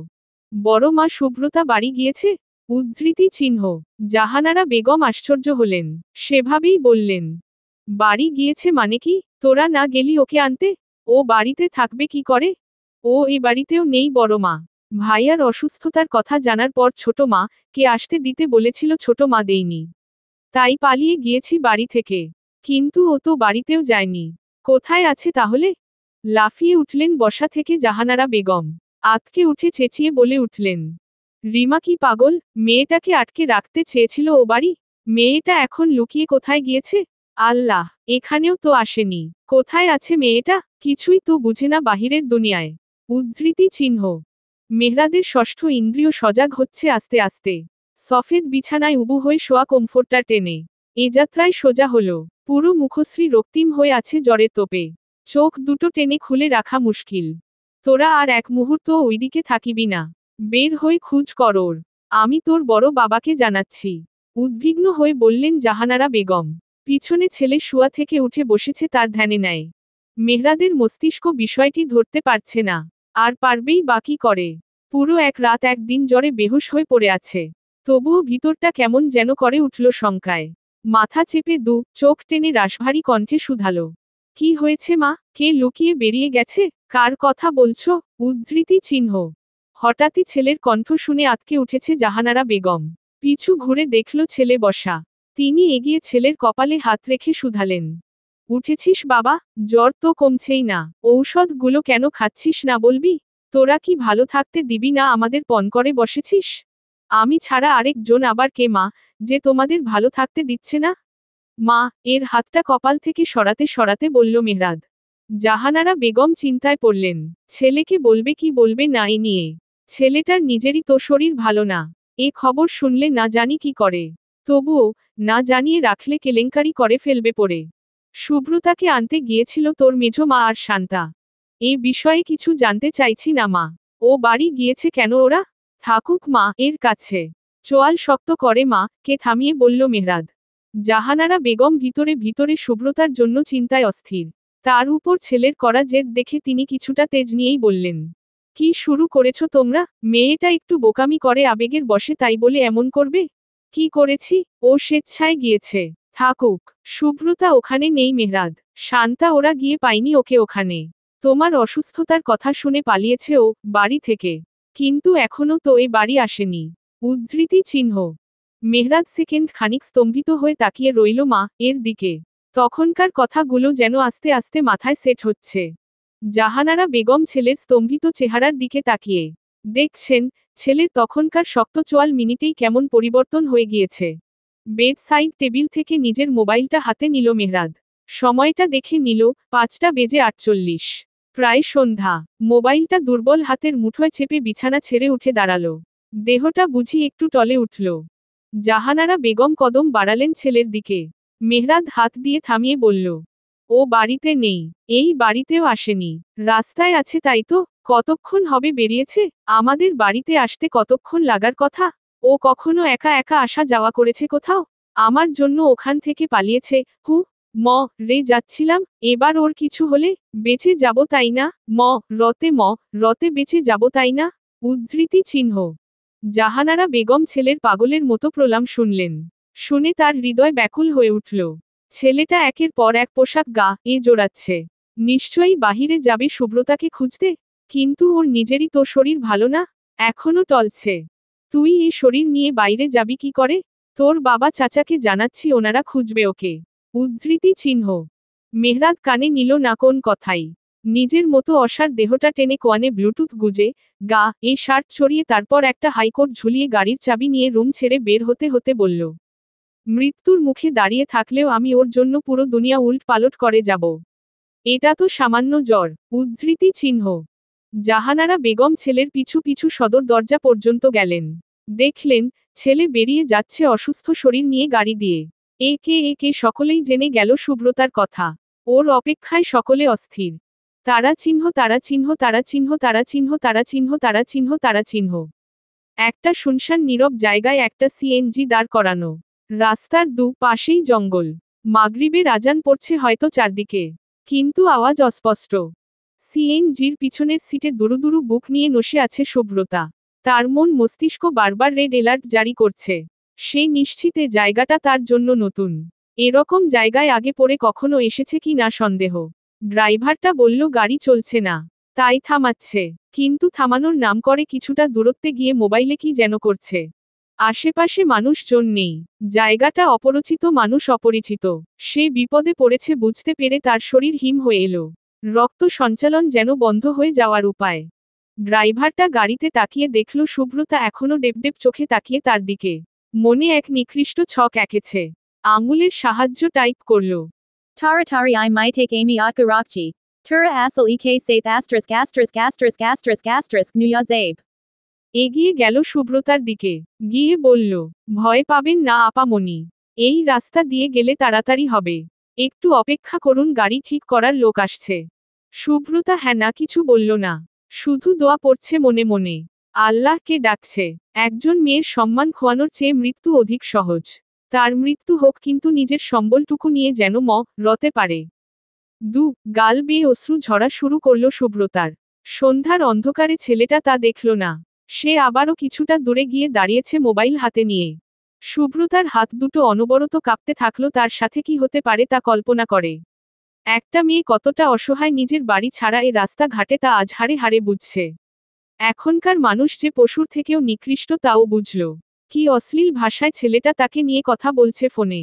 বড় মা সুব্রতা বাড়ি গিয়েছে? উদ্ধৃতি চিহ্ন। জাহানারা বেগম আশ্চর্য হলেন। সেভাবেই বললেন, বাড়ি গিয়েছে মানে কি? তোরা না গেলি ওকে আনতে? ও বাড়িতে থাকবে কি করে? ও এ বাড়িতেও নেই বড় মা। ভাইয়ার অসুস্থতার কথা জানার পর ছোট মা কে আসতে দিতে বলেছিল, ছোট মা দেয়নি। তাই পালিয়ে গিয়েছি বাড়ি থেকে। কিন্তু ও তো বাড়িতেও যায়নি। কোথায় আছে তাহলে? লাফিয়ে উঠলেন বসা থেকে জাহানারা বেগম। আতকে উঠে চেঁচিয়ে বলে উঠলেন, রিমা কি পাগল? মেয়েটাকে আটকে রাখতে চেয়েছিল ও বাড়ি? মেয়েটা এখন লুকিয়ে কোথায় গিয়েছে? আল্লাহ, এখানেও তো আসেনি। কোথায় আছে মেয়েটা? কিছুই তো বুঝে না বাহিরের দুনিয়ায়। উদ্ধৃতি চিহ্ন। মেহরাদের ষষ্ঠ ইন্দ্রিয় সজাগ হচ্ছে আস্তে আস্তে। সফেদ বিছানায় উবু হয়ে শোয়া কমফোর্টার টেনে এ যাত্রায় সোজা হলো। পুরো মুখশ্রী রক্তিম হয়ে আছে জ্বরের তোপে। চোখ দুটো টেনে খুলে রাখা মুশকিল। তোরা আর এক মুহূর্ত ওইদিকে থাকিবি না। বের হয়ে খুঁজ করোর। আমি তোর বড় বাবাকে জানাচ্ছি। উদ্বিগ্ন হয়ে বললেন জাহানারা বেগম। পিছনে ছেলে শুয়া থেকে উঠে বসেছে তার ধ্যানে নেয়। মেহরাদের মস্তিষ্ক বিষয়টি ধরতে পারছে না। আর পারবেই বা কি করে? পুরো এক রাত একদিন জ্বরে বেহুশ হয়ে পড়ে আছে। তবুও ভিতরটা কেমন যেন করে উঠল শঙ্কায়। মাথা চেপে চোখ টেনে রাশভারী কণ্ঠে শুধালো। কি হয়েছে মা? কে লুকিয়ে বেরিয়ে গেছে? কার কথা বলছো? উদ্ধৃতি চিহ্ন। হঠাৎই ছেলের কণ্ঠ শুনে আঁতকে উঠেছে জাহানারা বেগম। পিছু ঘুরে দেখল ছেলে বসা। তিনি এগিয়ে ছেলের কপালে হাত রেখে শুধালেন। উঠেছিস বাবা? জ্বর তো কমছেই না। ঔষধগুলো কেন খাচ্ছিস না বলবি? তোরা কি ভালো থাকতে দিবি না আমাদের পণ করে বসেছিস? আমি ছাড়া আরেক জন আবার কে মা, যে তোমাদের ভালো থাকতে দিচ্ছে না? মা, এর হাতটা কপাল থেকে সরাতে সরাতে বলল মেহরাদ। জাহানারা বেগম চিন্তায় পড়লেন। ছেলেকে বলবে কি বলবে না এ নিয়ে। ছেলেটার নিজেরই তো শরীর ভালো না। এ খবর শুনলে না জানি কি করে। তবুও, না জানিয়ে রাখলে কেলেঙ্কারি করে ফেলবে পড়ে। সুব্রতাকে আনতে গিয়েছিল তোর মেঝো মা আর শান্তা। এ বিষয়ে কিছু জানতে চাইছি না মা। ও বাড়ি গিয়েছে কেন ওরা? থাকুক মা এর কাছে। চোয়াল শক্ত করে মা, কে থামিয়ে বলল মেহরাদ। জাহানারা বেগম ভিতরে ভিতরে সুব্রতার জন্য চিন্তায় অস্থির। তার উপর ছেলের করা জেদ দেখে তিনি কিছুটা তেজ নিয়েই বললেন। কি শুরু করেছ তোমরা? মেয়েটা একটু বোকামি করে আবেগের বশে তাই বলে এমন করবে? কি করেছি? ও স্বেচ্ছায় গিয়েছে। থাকুক। সুব্রতা ওখানে নেই মেহরাদ। শান্তা ওরা গিয়ে পায়নি ওকে ওখানে। তোমার অসুস্থতার কথা শুনে পালিয়েছে ও, বাড়ি থেকে। কিন্তু এখনো তো এ বাড়ি আসেনি। উদ্ধৃতি চিহ্ন। মেহরাদ সেকেন্ড খানিক স্তম্ভিত হয়ে তাকিয়ে রইল মা এর দিকে। তখনকার কথাগুলো যেন আস্তে আস্তে মাথায় সেট হচ্ছে। জাহানারা বেগম ছেলের স্তম্ভিত চেহারার দিকে তাকিয়ে দেখছেন, ছেলের তখনকার শক্ত চোয়াল মিনিটেই কেমন পরিবর্তন হয়ে গিয়েছে। বেড সাইড টেবিল থেকে নিজের মোবাইলটা হাতে নিল মেহরাদ। সময়টা দেখে নিল, 5:48। প্রায় সন্ধ্যা। মোবাইলটা দুর্বল হাতের মুঠোয় চেপে বিছানা ছেড়ে উঠে দাঁড়ালো। দেহটা বুঝি একটু টলে উঠল। জাহানারা বেগম কদম বাড়ালেন ছেলের দিকে। মেহরাদ হাত দিয়ে থামিয়ে বলল। ও বাড়িতে নেই। এই বাড়িতেও আসেনি। রাস্তায় আছে তাই তো? কতক্ষণ হবে বেরিয়েছে? আমাদের বাড়িতে আসতে কতক্ষণ লাগার কথা? ও কখনো একা একা আসা যাওয়া করেছে কোথাও? আমার জন্য ওখান থেকে পালিয়েছে। রে যাচ্ছিলাম, এবার ওর কিছু হলে বেঁচে যাব তাই না? রতে বেঁচে যাব তাই না? উদ্ধৃতি চিহ্ন। জাহানারা বেগম ছেলের পাগলের মতো প্রলাপ শুনলেন। শুনে তার হৃদয় ব্যাকুল হয়ে উঠল। ছেলেটা একের পর এক পোশাক জোড়াচ্ছে। নিশ্চয়ই বাহিরে যাবে সুব্রতাকে খুঁজতে। কিন্তু ওর নিজেরই তো শরীর ভালো না, এখনো টলছে। তুই এ শরীর নিয়ে বাইরে যাবি কি করে? তোর বাবা চাচাকে জানাচ্ছি ওনারা খুঁজবে ওকে। উদ্ধৃতি চিহ্ন। মেহরাদ কানে নিল না কোন কথাই। নিজের মতো অসার দেহটা টেনে কোয়ানে ব্লুটুথ গুজে শার্ট ছড়িয়ে তারপর একটা হাইকোট ঝুলিয়ে গাড়ির চাবি নিয়ে রুম ছেড়ে বের হতে হতে বলল। মৃত্যুর মুখে দাঁড়িয়ে থাকলেও আমি ওর জন্য পুরো দুনিয়া উল্ট পালট করে যাব। এটা তো সামান্য জ্বর। উদ্ধৃতি চিহ্ন। জাহানারা বেগম ছেলের পিছু পিছু সদর দরজা পর্যন্ত গেলেন। দেখলেন, ছেলে বেরিয়ে যাচ্ছে অসুস্থ শরীর নিয়ে গাড়ি দিয়ে। একে একে সকলেই জেনে গেল সুব্রতার কথা। ওর অপেক্ষায় সকলে অস্থির। তারা চিহ্ন তারা চিহ্ন তারা চিহ্ন তারা চিহ্ন তারা চিহ্ন তারা চিহ্ন তারা চিহ্ন। একটা শুনশান নীরব জায়গায় একটা সিএনজি দাঁড় করানো। রাস্তার পাশেই জঙ্গল। মাগরিবের আজান পড়ছে হয়তো চারদিকে। কিন্তু আওয়াজ অস্পষ্ট। সিএনজির পিছনের সিটে দুরু বুক নিয়ে বসে আছে সুব্রতা। তার মন মস্তিষ্ক বারবার রেড অ্যালার্ট জারি করছে। সেই নিশ্চিতে জায়গাটা তার জন্য নতুন। এরকম জায়গায় আগে পড়ে কখনো এসেছে কি না সন্দেহ। ড্রাইভারটা বলল গাড়ি চলছে না, তাই থামাচ্ছে। কিন্তু থামানোর নাম করে কিছুটা দূরত্বে গিয়ে মোবাইলে কি যেন করছে। আশেপাশে মানুষজন নেই। জায়গাটা অপরিচিত, মানুষ অপরিচিত। সে বিপদে পড়েছে বুঝতে পেরে তার শরীর হিম হয়ে এলো। রক্ত সঞ্চালন যেন বন্ধ হয়ে যাওয়ার উপায়। ড্রাইভারটা গাড়িতে তাকিয়ে দেখল সুব্রতা এখনো ডেবডেব চোখে তাকিয়ে তার দিকে। মনে এক নিকৃষ্ট ছক এঁকেছে। আঙুলের সাহায্য টাইপ করল। Taratari I might take Amy Otgarakji. Tura asal ek saith asterisk asterisk asterisk asterisk asterisk nuya zabe. এগিয়ে গেল সুব্রতার দিকে। গিয়ে বলল, ভয় পাবেন না আপামনি। এই রাস্তা দিয়ে গেলে তাড়াতাড়ি হবে। একটু অপেক্ষা করুন, গাড়ি ঠিক করার লোক আসছে। সুব্রতা হ্যাঁ না কিছু বলল না। শুধু দোয়া পড়ছে মনে মনে। আল্লাহকে ডাকছে। একজন মেয়ের সম্মান খোয়ানোর চেয়ে মৃত্যু অধিক সহজ। তার মৃত্যু হোক, কিন্তু নিজের সম্বলটুকু নিয়ে যেন রতে পারে। গাল বেয়ে অশ্রু ঝরা শুরু করল সুব্রতার। সন্ধ্যার অন্ধকারে ছেলেটা তা দেখল না। সে আবারও কিছুটা দূরে গিয়ে দাঁড়িয়েছে মোবাইল হাতে নিয়ে। শুভ্রতার হাত দুটো অনবরত কাঁপতে থাকলো, তার সাথে কি হতে পারে তা কল্পনা করে। একটা মেয়ে কতটা অসহায় নিজের বাড়ি ছাড়া এ রাস্তাঘাটে তা আজ হাড়ে হাড়ে বুঝছে। এখনকার মানুষ যে পশুর থেকেও নিকৃষ্ট তাও বুঝল। কি অশ্লীল ভাষায় ছেলেটা তাকে নিয়ে কথা বলছে ফোনে।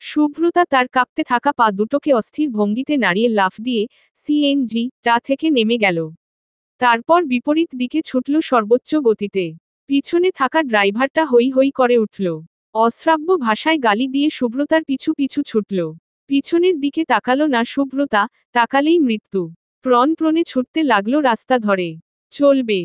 শুভ্রতা তার কাঁপতে থাকা পা দুটোকে অস্থির ভঙ্গিতে নাড়িয়ে লাফ দিয়ে সিএনজি টা থেকে নেমে গেল। তারপর বিপরীত দিকে ছুটল সর্বোচ্চ গতিতে। পিছনে থাকা ড্রাইভারটা হৈ হৈ করে উঠল। অশ্রাব্য ভাষায় গালি দিয়ে শুভ্রতার পিছু পিছু ছুটল। পিছনের দিকে তাকালো না শুভ্রতা, তাকালেই মৃত্যু। প্রাণপণে ছুটতে লাগলো রাস্তা ধরে। চলবে।